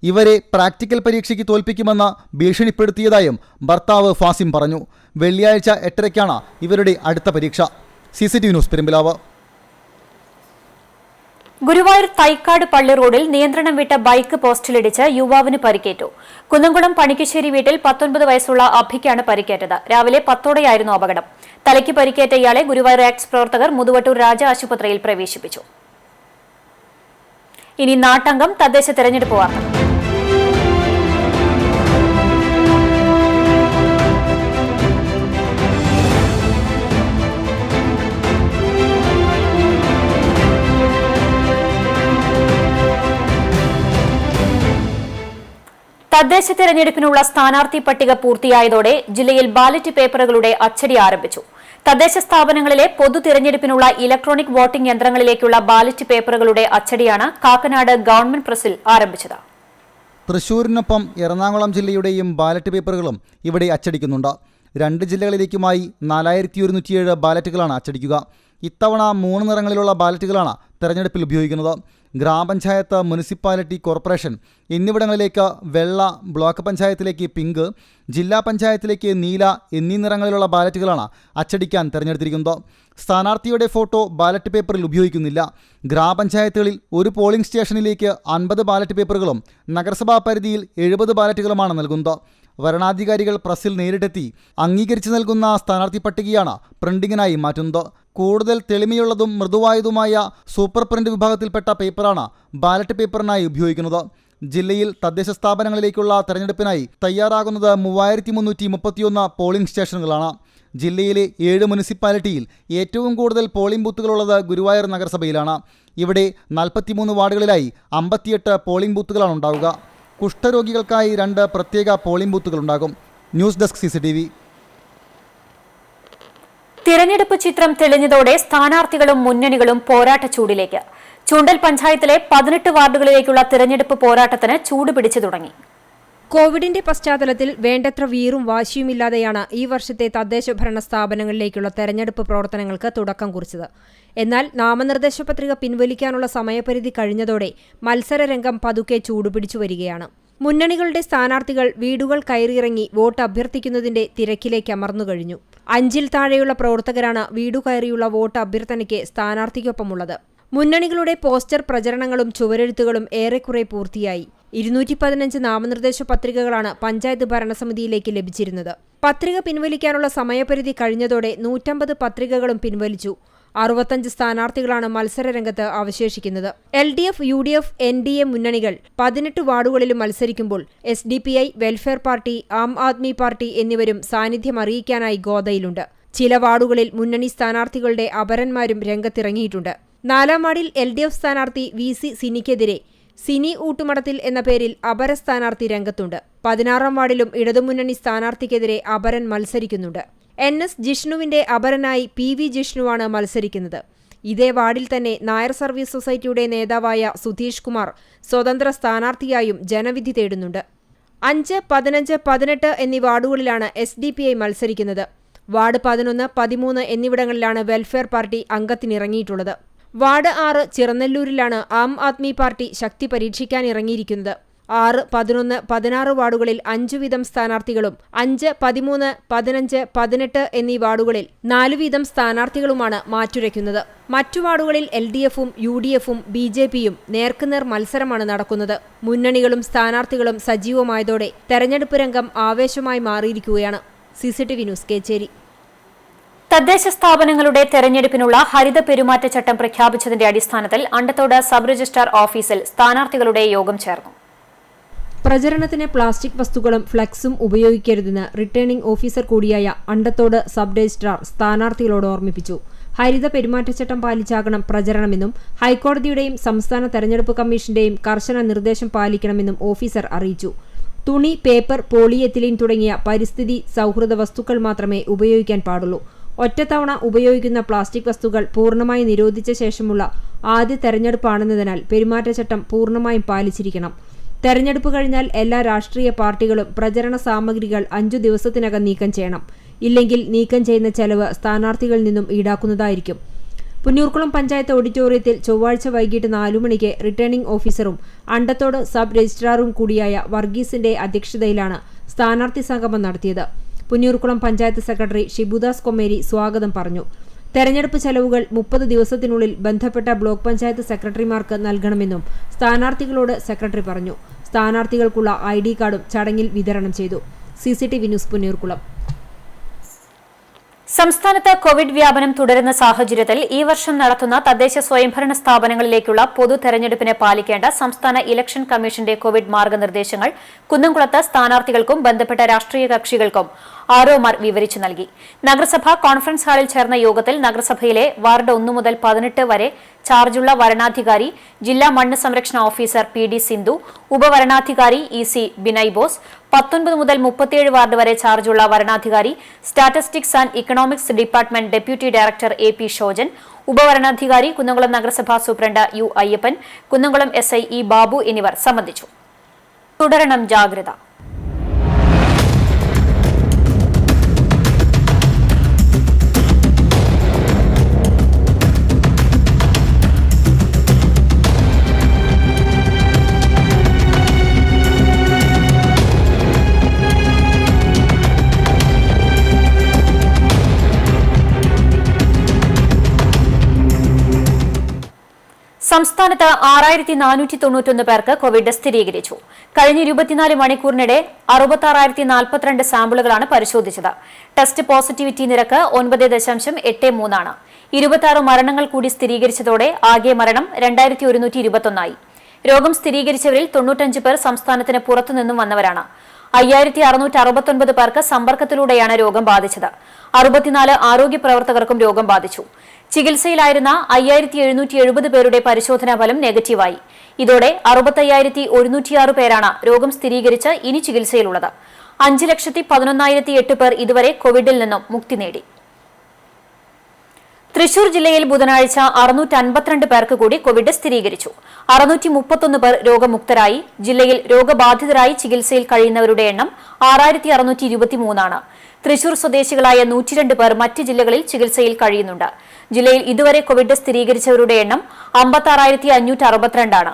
ഇവരെ പ്രാക്ടിക്കൽ പരീക്ഷയ്ക്ക് തോൽപ്പിക്കുമെന്ന് ഭീഷണിപ്പെടുത്തിയതായും ഭർത്താവ് ഫാസിം പറഞ്ഞു. വെള്ളിയാഴ്ച 8:30-ക്കാണ് ഇവരുടെ അടുത്ത പരീക്ഷ. CCTV news Perumpilavu. ഗുരുവായൂർ തൈക്കാട് പള്ളി റോഡിൽ നിയന്ത്രണം വിട്ട ബൈക്ക് പോസ്റ്റിലിടിച്ച് യുവാവിന് പരിക്കേറ്റു. കുന്നംകുളം പണിക്കശ്ശേരി വീട്ടിൽ 19 വയസ്സുള്ള അഭിക്കാണ് പരിക്കേറ്റത്. രാവിലെ 10ഓടെയായിരുന്നു അപകടം. തലയ്ക്ക് പരിക്കേറ്റ ഇയാളെ ഗുരുവായൂർ ആക്ട്സ് പ്രവർത്തകർ മുതുവട്ടൂർ രാജ ആശുപത്രിയിൽ പ്രവേശിപ്പിച്ചു. ഇനി നാട്ടംഗം തദ്ദേശ തെരഞ്ഞെടുപ്പ് വാർത്ത. തദ്ദേശ തെരഞ്ഞെടുപ്പിനുള്ള സ്ഥാനാർത്ഥി പട്ടിക പൂർത്തിയായതോടെ ജില്ലയിൽ ബാലറ്റ് പേപ്പറുകളുടെ അച്ചടി ആരംഭിച്ചു. തദ്ദേശ സ്ഥാപനങ്ങളിലെ പൊതു തിരഞ്ഞെടുപ്പിനുള്ള ഇലക്ട്രോണിക് വോട്ടിംഗ് യന്ത്രങ്ങളിലേക്കുള്ള ബാലറ്റ് പേപ്പറുകളുടെ അച്ചടിയാണ് കാക്കനാട് ഗവൺമെന്റ് പ്രസിൽ ആരംഭിച്ചത്. തൃശൂരിനൊപ്പം എറണാകുളം ജില്ലയുടെയും ബാലറ്റ് പേപ്പറുകളും ഇവിടെ അച്ചടിക്കുന്നുണ്ട്. 2 ജില്ലകളിലേക്കുമായി 4107 ബാലറ്റുകളാണ് അച്ചടിക്കുക. ഇത്തവണ 3 നിറങ്ങളിലുള്ള ബാലറ്റുകളാണ് തെരഞ്ഞെടുപ്പിൽ ഉപയോഗിക്കുന്നത്. ഗ്രാമപഞ്ചായത്ത്, മുനിസിപ്പാലിറ്റി, കോർപ്പറേഷൻ എന്നിവിടങ്ങളിലേക്ക് വെള്ള, ബ്ലോക്ക് പഞ്ചായത്തിലേക്ക് പിങ്ക്, ജില്ലാ പഞ്ചായത്തിലേക്ക് നീല എന്നീ നിറങ്ങളിലുള്ള ബാലറ്റുകളാണ് അച്ചടിക്കാൻ തിരഞ്ഞെടുത്തിരിക്കുന്നത്. സ്ഥാനാർത്ഥിയുടെ ഫോട്ടോ ബാലറ്റ് പേപ്പറിൽ ഉപയോഗിക്കുന്നില്ല. ഗ്രാമപഞ്ചായത്തുകളിൽ ഒരു പോളിംഗ് സ്റ്റേഷനിലേക്ക് 50 ബാലറ്റ് പേപ്പറുകളും നഗരസഭാ പരിധിയിൽ 70 ബാലറ്റുകളുമാണ് നൽകുന്നത്. വരണാധികാരികൾ പ്രസിൽ നേരിട്ടെത്തി അംഗീകരിച്ചു നൽകുന്ന സ്ഥാനാർത്ഥി പട്ടികയാണ് പ്രിന്റിങ്ങിനായി മാറ്റുന്നത്. കൂടുതൽ തെളിമയുള്ളതും മൃദുവായതുമായ സൂപ്പർ പ്രിന്റ് വിഭാഗത്തിൽപ്പെട്ട പേപ്പറാണ് ബാലറ്റ് പേപ്പറിനായി ഉപയോഗിക്കുന്നത്. ജില്ലയിൽ തദ്ദേശ സ്ഥാപനങ്ങളിലേക്കുള്ള തെരഞ്ഞെടുപ്പിനായി തയ്യാറാകുന്നത് 3331 പോളിംഗ് സ്റ്റേഷനുകളാണ്. ജില്ലയിലെ 7 മുനിസിപ്പാലിറ്റിയിൽ ഏറ്റവും കൂടുതൽ പോളിംഗ് ബൂത്തുകളുള്ളത് ഗുരുവായൂർ നഗരസഭയിലാണ്. ഇവിടെ 43 വാർഡുകളിലായി 58 പോളിംഗ് ബൂത്തുകളാണ് ഉണ്ടാവുക. കുഷ്ഠരോഗികൾക്കായി 2 പ്രത്യേക പോളിംഗ് ബൂത്തുകളുണ്ടാകും. News desk CCTV. തിരഞ്ഞെടുപ്പ് ചിത്രം തെളിഞ്ഞതോടെ സ്ഥാനാർത്ഥികളും മുന്നണികളും പോരാട്ട ചൂടിലേക്ക്. ചൂണ്ടൽ പഞ്ചായത്തിലെ 18 വാർഡുകളിലേക്കുള്ള തിരഞ്ഞെടുപ്പ് പോരാട്ടത്തിന് ചൂട് പിടിച്ചു തുടങ്ങി. കോവിഡിന്റെ പശ്ചാത്തലത്തിൽ വേണ്ടത്ര വീറും വാശിയുമില്ലാതെയാണ് ഈ വർഷത്തെ തദ്ദേശ ഭരണ സ്ഥാപനങ്ങളിലേക്കുള്ള തെരഞ്ഞെടുപ്പ് പ്രവർത്തനങ്ങൾക്ക് തുടക്കം കുറിച്ചത്. എന്നാൽ നാമനിർദ്ദേശ പത്രിക പിൻവലിക്കാനുള്ള സമയപരിധി കഴിഞ്ഞതോടെ മത്സരരംഗം പതുക്കെ ചൂടുപിടിച്ചു വരികയാണ്. മുന്നണികളുടെ സ്ഥാനാർത്ഥികൾ വീടുകൾ കയറിയിറങ്ങി വോട്ട് അഭ്യർത്ഥിക്കുന്നതിന്റെ തിരക്കിലേക്ക് അമർന്നുകഴിഞ്ഞു. 5-ൽ താഴെയുള്ള പ്രവർത്തകരാണ് വീടുകയറിയുള്ള വോട്ട് അഭ്യർത്ഥനയ്ക്ക് സ്ഥാനാർത്ഥിക്കൊപ്പമുള്ളത്. മുന്നണികളുടെ പോസ്റ്റർ പ്രചരണങ്ങളും ചുവരെഴുത്തുകളും ഏറെക്കുറെ പൂർത്തിയായി. 215 നാമനിർദ്ദേശ പത്രികകളാണ് പഞ്ചായത്ത് ഭരണസമിതിയിലേക്ക് ലഭിച്ചിരുന്നത്. പത്രിക പിൻവലിക്കാനുള്ള സമയപരിധി കഴിഞ്ഞതോടെ 150 പത്രികകളും പിൻവലിച്ചു. 65 സ്ഥാനാർത്ഥികളാണ് മത്സരരംഗത്ത് അവശേഷിക്കുന്നത്. LDF, UDF, NDA മുന്നണികൾ 18 വാർഡുകളിലും മത്സരിക്കുമ്പോൾ SDPI, welfare party, Aam Aadmi party എന്നിവരും സാന്നിധ്യം അറിയിക്കാനായി ഗോദയിലുണ്ട്. ചില വാർഡുകളിൽ മുന്നണി സ്ഥാനാർത്ഥികളുടെ അപരന്മാരും രംഗത്തിറങ്ങിയിട്ടുണ്ട്. 4-ാം വാർഡിൽ LDF സ്ഥാനാർത്ഥി VC സിനിക്കെതിരെ സിനി ഊട്ടുമടത്തിൽ എന്ന പേരിൽ അപര സ്ഥാനാർത്ഥി രംഗത്തുണ്ട്. 16-ാം വാർഡിലും ഇടതുമുന്നണി സ്ഥാനാർത്ഥിക്കെതിരെ അപരൻ മത്സരിക്കുന്നുണ്ട്. NS ജിഷ്ണുവിന്റെ അപരനായി PV ജിഷ്ണുവാണ് മത്സരിക്കുന്നത്. ഇതേ വാർഡിൽ തന്നെ നായർ സർവീസ് സൊസൈറ്റിയുടെ നേതാവായ സുധീഷ് കുമാർ സ്വതന്ത്ര സ്ഥാനാർത്ഥിയായും ജനവിധി തേടുന്നുണ്ട്. 5, 15, 18 എന്നീ വാർഡുകളിലാണ് SDPI മത്സരിക്കുന്നത്. വാർഡ് 11, 13 എന്നിവിടങ്ങളിലാണ് welfare party അംഗത്തിനിറങ്ങിയിട്ടുള്ളത്. Ward 6 ചിറനെല്ലൂരിലാണ് Aam Aadmi party ശക്തി പരീക്ഷിക്കാനിറങ്ങിയിരിക്കുന്നത്. 6, 11, 16 വാർഡുകളിൽ 5 വീതം സ്ഥാനാർത്ഥികളും 5, 13, 15, 18 എന്നീ വാർഡുകളിൽ 4 വീതം സ്ഥാനാർത്ഥികളുമാണ് മാറ്റുരയ്ക്കുന്നത്. മറ്റു വാർഡുകളിൽ LDFും UDFും BJPയും നേർക്കുനേർ മത്സരമാണ് നടക്കുന്നത്. മുന്നണികളും സ്ഥാനാർത്ഥികളും സജീവമായതോടെ തെരഞ്ഞെടുപ്പ് രംഗം ആവേശമായി മാറിയിരിക്കുകയാണ്. CCTV news Kechery. തദ്ദേശ സ്ഥാപനങ്ങളുടെ തെരഞ്ഞെടുപ്പിനുള്ള ഹരിത പെരുമാറ്റച്ചട്ടം പ്രഖ്യാപിച്ചതിന്റെ അടിസ്ഥാനത്തിൽ അണ്ടത്തോട് സബ് രജിസ്ട്രാർ ഓഫീസിൽ സ്ഥാനാർത്ഥികളുടെ യോഗം ചേർന്നു. പ്രചരണത്തിന് പ്ലാസ്റ്റിക് വസ്തുക്കളും ഫ്ലക്സും ഉപയോഗിക്കരുതെന്ന് റിട്ടേണിംഗ് ഓഫീസർ കൂടിയായ അണ്ടത്തോട് സബ് രജിസ്ട്രാർ സ്ഥാനാർത്ഥികളോട് ഓർമ്മിപ്പിച്ചു. ഹരിത പെരുമാറ്റച്ചട്ടം പാലിച്ചാകണം പ്രചരണമെന്നും ഹൈക്കോടതിയുടെയും സംസ്ഥാന തെരഞ്ഞെടുപ്പ് കമ്മീഷന്റെയും കർശന നിർദ്ദേശം പാലിക്കണമെന്നും ഓഫീസർ അറിയിച്ചു. തുണി, പേപ്പർ, പോളിയെത്തിലീൻ തുടങ്ങിയ പരിസ്ഥിതി സൗഹൃദ വസ്തുക്കൾ മാത്രമേ ഉപയോഗിക്കാൻ പാടുള്ളൂ. ഒറ്റത്തവണ ഉപയോഗിക്കുന്ന പ്ലാസ്റ്റിക് വസ്തുക്കൾ പൂർണ്ണമായി നിരോധിച്ച ശേഷമുള്ള ആദ്യ തെരഞ്ഞെടുപ്പാണെന്നതിനാൽ പെരുമാറ്റച്ചട്ടം പൂർണ്ണമായും പാലിച്ചിരിക്കണം. തെരഞ്ഞെടുപ്പ് കഴിഞ്ഞാൽ എല്ലാ രാഷ്ട്രീയ പാർട്ടികളും പ്രചരണ സാമഗ്രികൾ 5 ദിവസത്തിനകം നീക്കം ചെയ്യണം. ഇല്ലെങ്കിൽ നീക്കം ചെയ്യുന്ന ചെലവ് സ്ഥാനാർത്ഥികളിൽ നിന്നും ഈടാക്കുന്നതായിരിക്കും. പുന്നൂർക്കുളം പഞ്ചായത്ത് ഓഡിറ്റോറിയത്തിൽ ചൊവ്വാഴ്ച വൈകിട്ട് 4 മണിക്ക് റിട്ടേണിംഗ് ഓഫീസറും അണ്ടത്തോട് സബ് രജിസ്ട്രാറും കൂടിയായ വർഗീസിന്റെ അധ്യക്ഷതയിലാണ് സ്ഥാനാർത്ഥി സംഗമം നടത്തിയത്. പുന്നൂർക്കുളം പഞ്ചായത്ത് സെക്രട്ടറി ഷിബുദാസ് കൊമ്മേരി സ്വാഗതം പറഞ്ഞു. തെരഞ്ഞെടുപ്പ് ചെലവുകൾ 30 ദിവസത്തിനുള്ളിൽ ബന്ധപ്പെട്ട ബ്ലോക്ക് പഞ്ചായത്ത് സെക്രട്ടറിമാർക്ക് നൽകണമെന്നും സ്ഥാനാർത്ഥികളോട് സെക്രട്ടറി പറഞ്ഞു. സ്ഥാനാർത്ഥികൾക്കുള്ള ID കാർഡും ചടങ്ങിൽ വിതരണം ചെയ്തു. CCTV news Punnurkulam. സംസ്ഥാനത്ത് കോവിഡ് വ്യാപനം തുടരുന്ന സാഹചര്യത്തിൽ ഈ വർഷം നടത്തുന്ന തദ്ദേശ സ്വയംഭരണ സ്ഥാപനങ്ങളിലേക്കുള്ള പൊതു തെരഞ്ഞെടുപ്പിന് പാലിക്കേണ്ട സംസ്ഥാന ഇലക്ഷൻ കമ്മീഷന്റെ കോവിഡ് മാർഗനിർദ്ദേശങ്ങൾ കുന്നംകുളത്ത് സ്ഥാനാർത്ഥികൾക്കും ബന്ധപ്പെട്ട രാഷ്ട്രീയ കക്ഷികൾക്കും ആർഒമാർ വിവരിച്ചു നൽകി. നഗരസഭാ കോൺഫറൻസ് ഹാളിൽ ചേർന്ന യോഗത്തിൽ നഗരസഭയിലെ വാർഡ് 1 മുതൽ 18 വരെ ചാർജുള്ള വരണാധികാരി, ജില്ലാ മണ്ണ് സംരക്ഷണ ഓഫീസർ PD സിന്ധു, ഉപവരണാധികാരി EC ബിനയ് ബോസ്, 19 മുതൽ 37 വാർഡ് വരെ ചാർജുള്ള വരണാധികാരി, statistics and economics department deputy director AP Shojan, ഉപവരണാധികാരി കുന്നംകുളം നഗരസഭാ superintendent U Ayyappan, Kunnamkulam SI E Babu എന്നിവർ സംബന്ധിച്ചു. തുടരണം ജാഗ്രത. സംസ്ഥാനത്ത് 6491 പേർക്ക് കോവിഡ് സ്ഥിരീകരിച്ചു. കഴിഞ്ഞ 24 മണിക്കൂറിനിടെ 66,042 സാമ്പിളുകളാണ് പരിശോധിച്ചത്. ടെസ്റ്റ് പോസിറ്റിവിറ്റി നിരക്ക് 9.83 ആണ്. 26 മരണങ്ങൾ കൂടി സ്ഥിരീകരിച്ചതോടെ ആകെ മരണം 2121 രോഗം സ്ഥിരീകരിച്ചവരിൽ 95 പേർ സംസ്ഥാനത്തിന് പുറത്തുനിന്നും വന്നവരാണ്. 5669 പേർക്ക് സമ്പർക്കത്തിലൂടെയാണ് രോഗം ബാധിച്ചത്. 64 ആരോഗ്യ പ്രവർത്തകർക്കും രോഗം ബാധിച്ചു. ചികിത്സയിലായിരുന്ന 5770 പേരുടെ പരിശോധനാ ഫലം നെഗറ്റീവായി. ഇതോടെ 65,106 പേരാണ് രോഗം സ്ഥിരീകരിച്ച് ഇനി ചികിത്സയിലുള്ളത്. 5,11,008 പേർ ഇതുവരെ കോവിഡിൽ നിന്നും മുക്തി നേടി. തൃശൂർ ജില്ലയിൽ ബുധനാഴ്ച 652 പേർക്ക് കൂടി കോവിഡ് സ്ഥിരീകരിച്ചു. 631 പേർ രോഗമുക്തരായി. ജില്ലയിൽ രോഗബാധിതരായി ചികിത്സയിൽ കഴിയുന്നവരുടെ എണ്ണം 6623 ആണ്. തൃശൂർ സ്വദേശികളായ 102 പേർ മറ്റ് ജില്ലകളിൽ ചികിത്സയിൽ കഴിയുന്നുണ്ട്. ജില്ലയിൽ ഇതുവരെ കോവിഡ് സ്ഥിരീകരിച്ചവരുടെ എണ്ണം 56,562 ആണ്.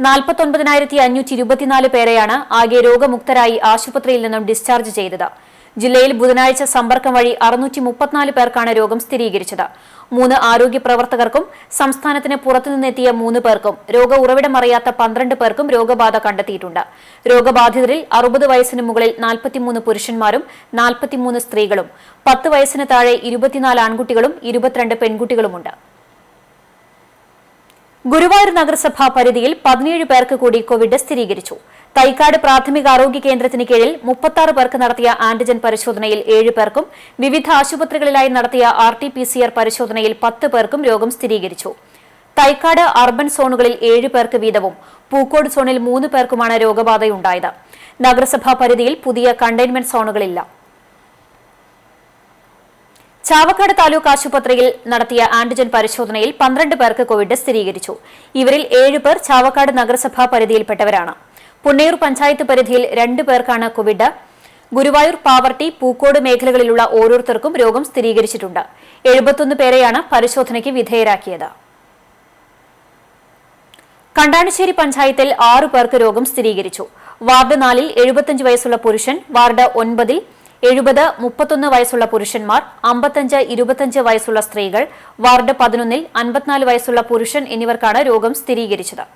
49,524 പേരെയാണ് ആകെ രോഗമുക്തരായി ആശുപത്രിയിൽ നിന്നും ഡിസ്ചാർജ് ചെയ്തത്. ജില്ലയിൽ ബുധനാഴ്ച സമ്പർക്കം വഴി 634 പേർക്കാണ് രോഗം സ്ഥിരീകരിച്ചത്. 3 ആരോഗ്യ പ്രവർത്തകർക്കും സംസ്ഥാനത്തിന് പുറത്തുനിന്നെത്തിയ 3 പേർക്കും രോഗ ഉറവിടമറിയാത്ത 12 പേർക്കും രോഗബാധ കണ്ടെത്തിയിട്ടുണ്ട്. രോഗബാധിതരിൽ 60 വയസ്സിന് മുകളിൽ 43 പുരുഷന്മാരും 43 സ്ത്രീകളും 10 വയസ്സിന് താഴെ 24 ആൺകുട്ടികളും 22 പെൺകുട്ടികളുമുണ്ട്. ഗുരുവായൂർ നഗരസഭാ പരിധിയിൽ 17 പേർക്ക് കൂടി കോവിഡ് സ്ഥിരീകരിച്ചു. തൈക്കാട് പ്രാഥമികാരോഗ്യ കേന്ദ്രത്തിന് കീഴിൽ 36 പേർക്ക് നടത്തിയ ആന്റിജൻ പരിശോധനയിൽ 7 പേർക്കും വിവിധ ആശുപത്രികളിലായി നടത്തിയ RT-PCR പരിശോധനയിൽ 10 പേർക്കും രോഗം സ്ഥിരീകരിച്ചു. തൈക്കാട് അർബൻ സോണുകളിൽ 7 പേർക്ക് വീതവും പൂക്കോട് സോണിൽ 3 പേർക്കുമാണ് രോഗബാധയുണ്ടായത്. നഗരസഭാ പരിധിയിൽ പുതിയ കണ്ടെയ്ൻമെന്റ് സോണുകളില്ല. ചാവക്കാട് താലൂക്ക് ആശുപത്രിയിൽ നടത്തിയ ആന്റിജൻ പരിശോധനയിൽ 12 പേർക്ക് കോവിഡ് സ്ഥിരീകരിച്ചു. ഇവരിൽ 7 പേർ ചാവക്കാട് നഗരസഭാ പരിധിയിൽപ്പെട്ടവരാണ്. പുന്നയൂർ പഞ്ചായത്ത് പരിധിയിൽ 2 പേർക്കാണ് കോവിഡ്. ഗുരുവായൂർ, പാവർട്ടി, പൂക്കോട് മേഖലകളിലുള്ള ഓരോരുത്തർക്കും രോഗം സ്ഥിരീകരിച്ചിട്ടുണ്ട്. 71 പേരെയാണ് പരിശോധനയ്ക്ക് വിധേയരാക്കിയത്. കണ്ടാണിശ്ശേരി പഞ്ചായത്തിൽ 6 പേർക്ക് രോഗം സ്ഥിരീകരിച്ചു. വാർഡ് 4-ൽ 75 വയസ്സുള്ള പുരുഷൻ, വാർഡ് 9-ൽ 70-31 വയസ്സുള്ള പുരുഷന്മാർ, 55-25 വയസ്സുള്ള സ്ത്രീകൾ, വാർഡ് 11-ൽ 54 വയസ്സുള്ള പുരുഷൻ എന്നിവർക്കാണ് രോഗം സ്ഥിരീകരിച്ചത്.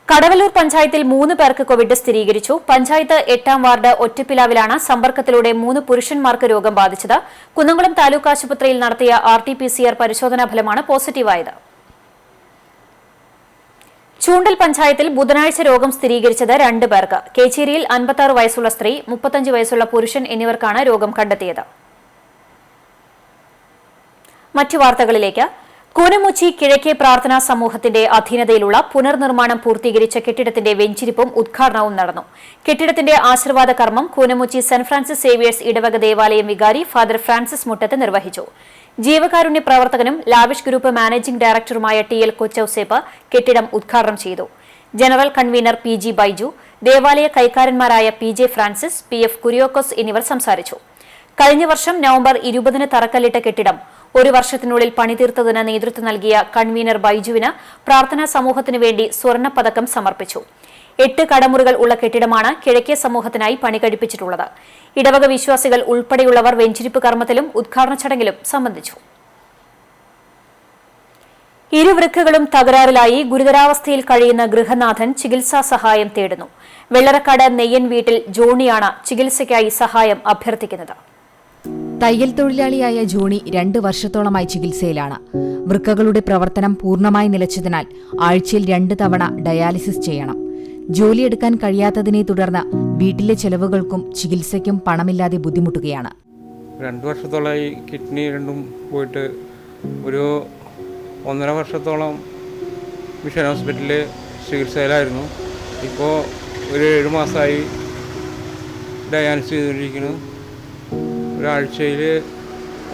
കടവല്ലൂർ പഞ്ചായത്തിൽ 3 പേർക്ക് കോവിഡ് സ്ഥിരീകരിച്ചു. പഞ്ചായത്ത് 8-ാം വാർഡ് ഒറ്റപ്പിലാവിലാണ് സമ്പർക്കത്തിലൂടെ 3 പുരുഷന്മാർക്ക് രോഗം ബാധിച്ചത്. കുന്നംകുളം താലൂക്ക് ആശുപത്രിയിൽ നടത്തിയ RT-PCR പരിശോധനാ ഫലമാണ് പോസിറ്റീവായത്. ചൂണ്ടൽ പഞ്ചായത്തിൽ ബുധനാഴ്ച രോഗം സ്ഥിരീകരിച്ചത് 2 പേർക്ക്. കേച്ചേരിയിൽ 56 വയസ്സുള്ള സ്ത്രീ, 35 വയസ്സുള്ള പുരുഷൻ എന്നിവർക്കാണ് രോഗം കണ്ടെത്തിയത്. മറ്റു വാർത്തകളിലേക്ക്. കൂനമുച്ചി കിഴക്കേ പ്രാർത്ഥനാ സമൂഹത്തിന്റെ അധീനതയിലുള്ള പുനർനിർമ്മാണം പൂർത്തീകരിച്ച കെട്ടിടത്തിന്റെ വെഞ്ചിരിപ്പും ഉദ്ഘാടനവും നടന്നു. കെട്ടിടത്തിന്റെ ആശീർവാദ കർമ്മം കൂനമുച്ചി സെന്റ് ഫ്രാൻസിസ് സേവിയേഴ്സ് ഇടവക ദേവാലയം വികാരി ഫാദർ ഫ്രാൻസിസ് മുട്ടത്ത് നിർവഹിച്ചു. ജീവകാരുണ്യ പ്രവർത്തകനും ലാവിഷ് ഗ്രൂപ്പ് മാനേജിംഗ് ഡയറക്ടറുമായ TL കൊച്ചൌസേപ്പ് കെട്ടിടം ഉദ്ഘാടനം ചെയ്തു. ജനറൽ കൺവീനർ PG ബൈജു, ദേവാലയ കൈക്കാരന്മാരായ PJ ഫ്രാൻസിസ്, PF കുര്യോക്കോസ് എന്നിവർ സംസാരിച്ചു. കഴിഞ്ഞ വർഷം നവംബർ 20-ന് തറക്കല്ലിട്ട കെട്ടിടം 1 വർഷത്തിനുള്ളിൽ പണിതീർത്തതിന് നേതൃത്വം നൽകിയ കൺവീനർ ബൈജുവിന് പ്രാർത്ഥനാ സമൂഹത്തിനു വേണ്ടി സ്വർണ്ണപ്പതക്കം സമർപ്പിച്ചു. 8 കടമുറികൾ ഉള്ള കെട്ടിടമാണ് കിഴക്കേ സമൂഹത്തിനായി പണി കഴിപ്പിച്ചിട്ടുള്ളത്. ഇടവക വിശ്വാസികൾ ഉൾപ്പെടെയുള്ളവർ വെഞ്ചിരിപ്പ് കർമ്മത്തിലും ഉദ്ഘാടന ചടങ്ങിലും സംബന്ധിച്ചു. ഇരുവൃക്കകളും തകരാറിലായി ഗുരുതരാവസ്ഥയിൽ കഴിയുന്ന ഗൃഹനാഥൻ ചികിത്സാ സഹായം തേടുന്നു. വെള്ളറക്കാട് നെയ്യൻ വീട്ടിൽ ജോണിയാണ് ചികിത്സയ്ക്കായി സഹായം അഭ്യർത്ഥിക്കുന്നത്. തയ്യൽ തൊഴിലാളിയായ ജോണി 2 വർഷത്തോളമായി ചികിത്സയിലാണ്. വൃക്കകളുടെ പ്രവർത്തനം പൂർണ്ണമായി നിലച്ചതിനാൽ ആഴ്ചയിൽ 2 തവണ ഡയാലിസിസ് ചെയ്യണം. ജോലിയെടുക്കാൻ കഴിയാത്തതിനെ തുടർന്ന് വീട്ടിലെ ചെലവുകൾക്കും ചികിത്സയ്ക്കും പണമില്ലാതെ ബുദ്ധിമുട്ടുകയാണ്. 2 വർഷത്തോളമായി കിഡ്നി രണ്ടും പോയിട്ട് ഒരു 1.5 വർഷത്തോളം മിഷൻ ഹോസ്പിറ്റലിൽ ചികിത്സയിലായിരുന്നു. ഇപ്പോൾ ഒരു 7 മാസമായി ഡയാലിസിസ് ചെയ്തുകൊണ്ടിരിക്കുന്നു. ഒരാഴ്ചയിൽ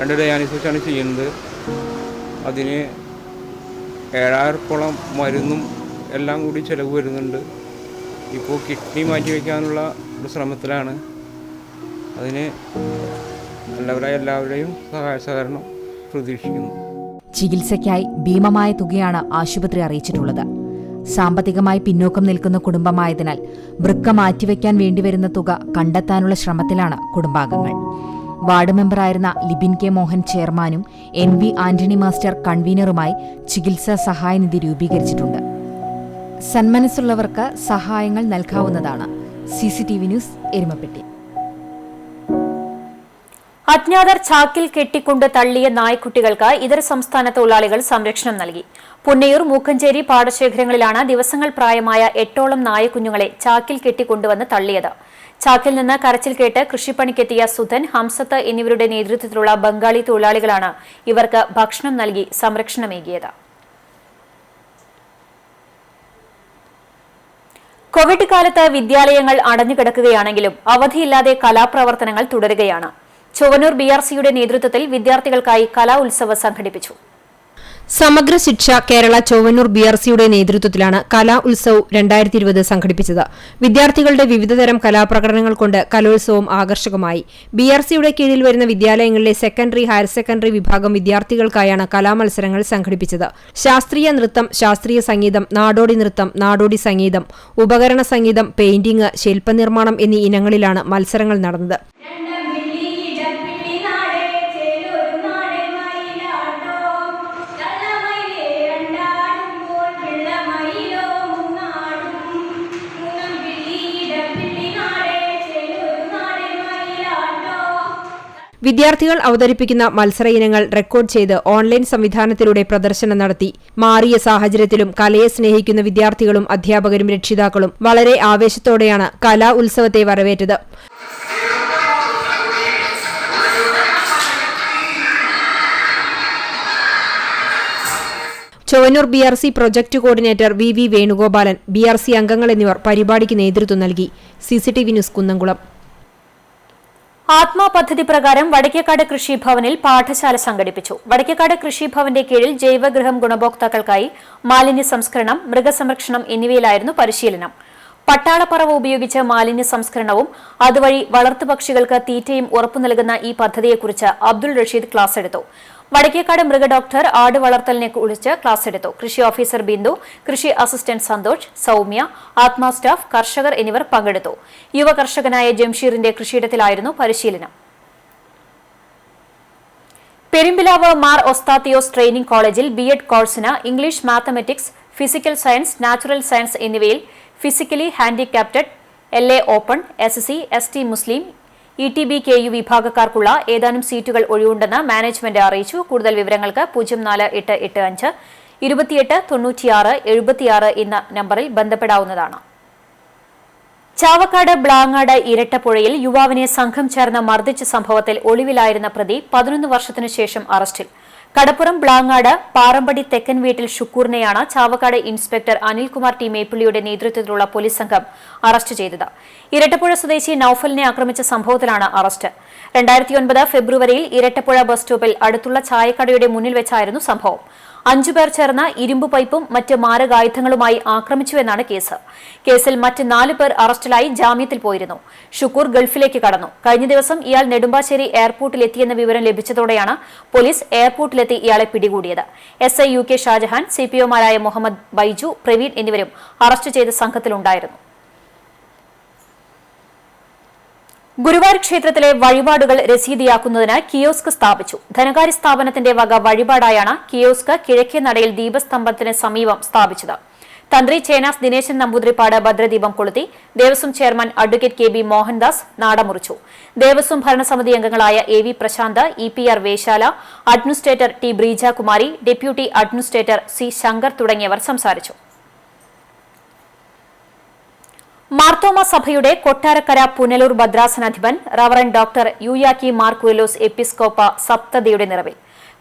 2 ഡയാലിസിസാണ് ചെയ്യുന്നത്. അതിന് 7,000-ഓളം മരുന്നും എല്ലാം കൂടി ചിലവ് വരുന്നുണ്ട്. ഇപ്പോൾ കിഡ്നി മാറ്റിവെക്കാനുള്ള ഒരു ശ്രമത്തിലാണ്. അതിന് എല്ലാവരുടെയും സഹായ സഹകരണം പ്രതീക്ഷിക്കുന്നു. ചികിത്സയ്ക്കായി ഭീമമായ തുകയാണ് ആശുപത്രി അറിയിച്ചിട്ടുള്ളത്. സാമ്പത്തികമായി പിന്നോക്കം നിൽക്കുന്ന കുടുംബമായതിനാൽ വൃക്ക മാറ്റിവെക്കാൻ വേണ്ടിവരുന്ന തുക കണ്ടെത്താനുള്ള ശ്രമത്തിലാണ് കുടുംബാംഗങ്ങൾ. വാർഡ് മെമ്പറായിരുന്ന ലിബിൻ കെ മോഹൻ ചെയർമാനും NV ആന്റണി മാസ്റ്റർ കൺവീനറുമായി ചികിത്സാ സഹായനിധി രൂപീകരിച്ചിട്ടുണ്ട്. സന്മനസ്സുള്ളവർക്ക് സഹായങ്ങൾ നൽകാവുന്നതാണ്. CCTV news, Erumappetty. അജ്ഞാതർ ചാക്കിൽ കെട്ടിക്കൊണ്ട് തള്ളിയ നായ്ക്കുട്ടികൾക്ക് ഇതര സംസ്ഥാന തൊഴിലാളികൾ സംരക്ഷണം നൽകി. പുന്നയൂർ, മൂക്കഞ്ചേരി പാടശേഖരങ്ങളിലാണ് ദിവസങ്ങൾ പ്രായമായ 8ഓളം നായക്കുഞ്ഞുങ്ങളെ ചാക്കിൽ കെട്ടിക്കൊണ്ടുവന്ന് തള്ളിയത്. ചാക്കിൽ നിന്ന് കരച്ചിൽ കേട്ട് കൃഷിപ്പണിക്കെത്തിയ സുധൻ, ഹംസത്ത് എന്നിവരുടെ നേതൃത്വത്തിലുള്ള ബംഗാളി തൊഴിലാളികളാണ് ഇവർക്ക് ഭക്ഷണം നൽകി സംരക്ഷണമേകിയത്. കോവിഡ് കാലത്ത് വിദ്യാലയങ്ങൾ അടഞ്ഞുകിടക്കുകയാണെങ്കിലും അവധിയില്ലാതെ കലാപ്രവർത്തനങ്ങൾ തുടരുകയാണ്. ചൊവ്വന്നൂർ BRCയുടെ നേതൃത്വത്തിൽ വിദ്യാർത്ഥികൾക്കായി കലാ ഉത്സവം സംഘടിപ്പിച്ചു. സമഗ്ര ശിക്ഷ കേരള ചൊവ്വന്നൂർ BRCയുടെ നേതൃത്വത്തിലാണ് കലാ ഉത്സവ് 2020 സംഘടിപ്പിച്ചത്. വിദ്യാർത്ഥികളുടെ വിവിധതരം കലാപ്രകടനങ്ങൾ കൊണ്ട് കലോത്സവം ആകർഷകമായി. BRCയുടെ കീഴിൽ വരുന്ന വിദ്യാലയങ്ങളിലെ സെക്കൻഡറി, ഹയർ സെക്കൻഡറി വിഭാഗം വിദ്യാർത്ഥികൾക്കായാണ് കലാമത്സരങ്ങൾ സംഘടിപ്പിച്ചത്. ശാസ്ത്രീയ നൃത്തം, ശാസ്ത്രീയ സംഗീതം, നാടോടി നൃത്തം, നാടോടി സംഗീതം, ഉപകരണ സംഗീതം, പെയിന്റിംഗ്, ശില്പനിർമ്മാണം എന്നീ ഇനങ്ങളിലാണ് മത്സരങ്ങൾ നടന്നത്. വിദ്യാർത്ഥികൾ അവതരിപ്പിക്കുന്ന മത്സര ഇനങ്ങൾ റെക്കോർഡ് ചെയ്ത് ഓൺലൈൻ സംവിധാനത്തിലൂടെ പ്രദർശനം നടത്തി. മാറിയ സാഹചര്യത്തിലും കലയെ സ്നേഹിക്കുന്ന വിദ്യാർത്ഥികളും അധ്യാപകരും രക്ഷിതാക്കളും വളരെ ആവേശത്തോടെയാണ് കലാ ഉത്സവത്തെ വരവേറ്റത്. Chowwannur BRC project coordinator VV Venugopalan, BRC അംഗങ്ങൾ എന്നിവർ പരിപാടിക്ക് നേതൃത്വം നൽകി. CCTV news Kunnamkulam. ആത്മാ പദ്ധതി പ്രകാരം വടക്കേക്കാട് കൃഷിഭവനിൽ പാഠശാല സംഘടിപ്പിച്ചു. വടക്കേക്കാട് കൃഷിഭവന്റെ കീഴിൽ ജൈവഗൃഹം ഗുണഭോക്താക്കൾക്കായി മാലിന്യ സംസ്കരണം, മൃഗസംരക്ഷണം എന്നിവയിലായിരുന്നു പരിശീലനം. പട്ടാളപ്പറവ് ഉപയോഗിച്ച് മാലിന്യ സംസ്കരണവും അതുവഴി വളർത്തുപക്ഷികൾക്ക് തീറ്റയും ഉറപ്പു നൽകുന്ന ഈ പദ്ധതിയെക്കുറിച്ച് അബ്ദുൾ റഷീദ് ക്ലാസ് എടുത്തു. വടക്കേക്കാട് മൃഗ ഡോക്ടർ ആട് വളർത്തലിനെ കുറിച്ച് ക്ലാസ് എടുത്തു. കൃഷി ഓഫീസർ ബിന്ദു, കൃഷി അസിസ്റ്റന്റ് സന്തോഷ്, സൌമ്യ, ആത്മാ സ്റ്റാഫ്, കർഷകർ എന്നിവർ പങ്കെടുത്തു. യുവ കർഷകനായ ജംഷീറിന്റെ കൃഷിയിടത്തിലായിരുന്നു പരിശീലനം. പെരുമ്പിലാവ് മാർ ഒസ്താത്തിയോസ് ട്രെയിനിംഗ് കോളേജിൽ B.Ed കോഴ്സിന് English, mathematics, physical science, natural science എന്നിവയിൽ physically handicapped, LA open, SC, ST Muslim, ETB KU വിഭാഗക്കാർക്കുള്ള ഏതാനും സീറ്റുകൾ ഒഴിവുണ്ടെന്ന് മാനേജ്മെന്റ് അറിയിച്ചു. കൂടുതൽ വിവരങ്ങൾക്ക് 04885 28 96 76 എന്ന നമ്പറിൽ ബന്ധപ്പെടാവുന്നതാണ്. ചാവക്കാട് ബ്ലാങ്ങാട് ഇരട്ടപ്പുഴയിൽ യുവാവിനെ സംഘം ചേർന്ന് മർദ്ദിച്ച സംഭവത്തിൽ ഒളിവിലായിരുന്ന പ്രതി 11 വർഷത്തിനു ശേഷം അറസ്റ്റിൽ. കടപ്പുറം ബ്ലാങ്ങാട് പാറമ്പടി തെക്കൻ വീട്ടിൽ ഷുക്കൂറിനെയാണ് ചാവക്കാട് ഇൻസ്പെക്ടർ അനിൽകുമാർ T. മേപ്പിള്ളിയുടെ നേതൃത്വത്തിലുള്ള പോലീസ് സംഘം അറസ്റ്റ് ചെയ്തത്. ഇരട്ടപ്പുഴ സ്വദേശി നൌഫലിനെ ആക്രമിച്ച സംഭവത്തിലാണ് അറസ്റ്റ്. 2009 ഫെബ്രുവരിയിൽ ഇരട്ടപ്പുഴ ബസ് സ്റ്റോപ്പിൽ അടുത്തുള്ള ചായക്കടയുടെ മുന്നിൽ വെച്ചായിരുന്നു സംഭവം. 5 പേർ ചേർന്ന് ഇരുമ്പ് പൈപ്പും മറ്റ് മാരകായുധങ്ങളുമായി ആക്രമിച്ചുവെന്നാണ് കേസ്. കേസിൽ മറ്റ് 4 പേർ അറസ്റ്റിലായി ജാമ്യത്തിൽ പോയിരുന്നു. ഷുക്കൂർ ഗൾഫിലേക്ക് കടന്നു. കഴിഞ്ഞ ദിവസം ഇയാൾ നെടുമ്പാശ്ശേരി എയർപോർട്ടിലെത്തിയെന്ന വിവരം ലഭിച്ചതോടെയാണ് പോലീസ് എയർപോർട്ടിലെത്തി ഇയാളെ പിടികൂടിയത്. SI UK ഷാജഹാൻ, CPOമാരായ മുഹമ്മദ് ബൈജു, പ്രവീൺ എന്നിവരും അറസ്റ്റ് ചെയ്ത സംഘത്തിലുണ്ടായിരുന്നു. ഗുരുവായൂർ ക്ഷേത്രത്തിലെ വഴിപാടുകൾ രസീതിയാക്കുന്നതിന് കിയോസ്ക് സ്ഥാപിച്ചു. ധനകാര്യ സ്ഥാപനത്തിന്റെ വക വഴിപാടായാണ് കിയോസ്ക് കിഴക്കേ നടയിൽ ദീപസ്തംഭത്തിന് സമീപം സ്ഥാപിച്ചത്. തന്ത്രി ചേനാസ് ദിനേശൻ നമ്പൂതിരിപ്പാട് ഭദ്രദീപം കൊളുത്തി. Devaswom chairman advocate KB Mohandas നാടമുറിച്ചു. ദേവസ്വം ഭരണസമിതി അംഗങ്ങളായ AV Prashanth, EPR Veshala, administrator T. Breejakumari, deputy administrator C. Shankar തുടങ്ങിയവർ സംസാരിച്ചു. മാർത്തോമ സഭയുടെ കൊട്ടാരക്കര പുനലൂർ ഭദ്രാസനാധിപൻ റവറന്റ് ഡോക്ടർ യൂയാക്കി മാർ കുര്യലോസ് എപ്പിസ്കോപ്പ സപ്തതിയുടെ നിറവിൽ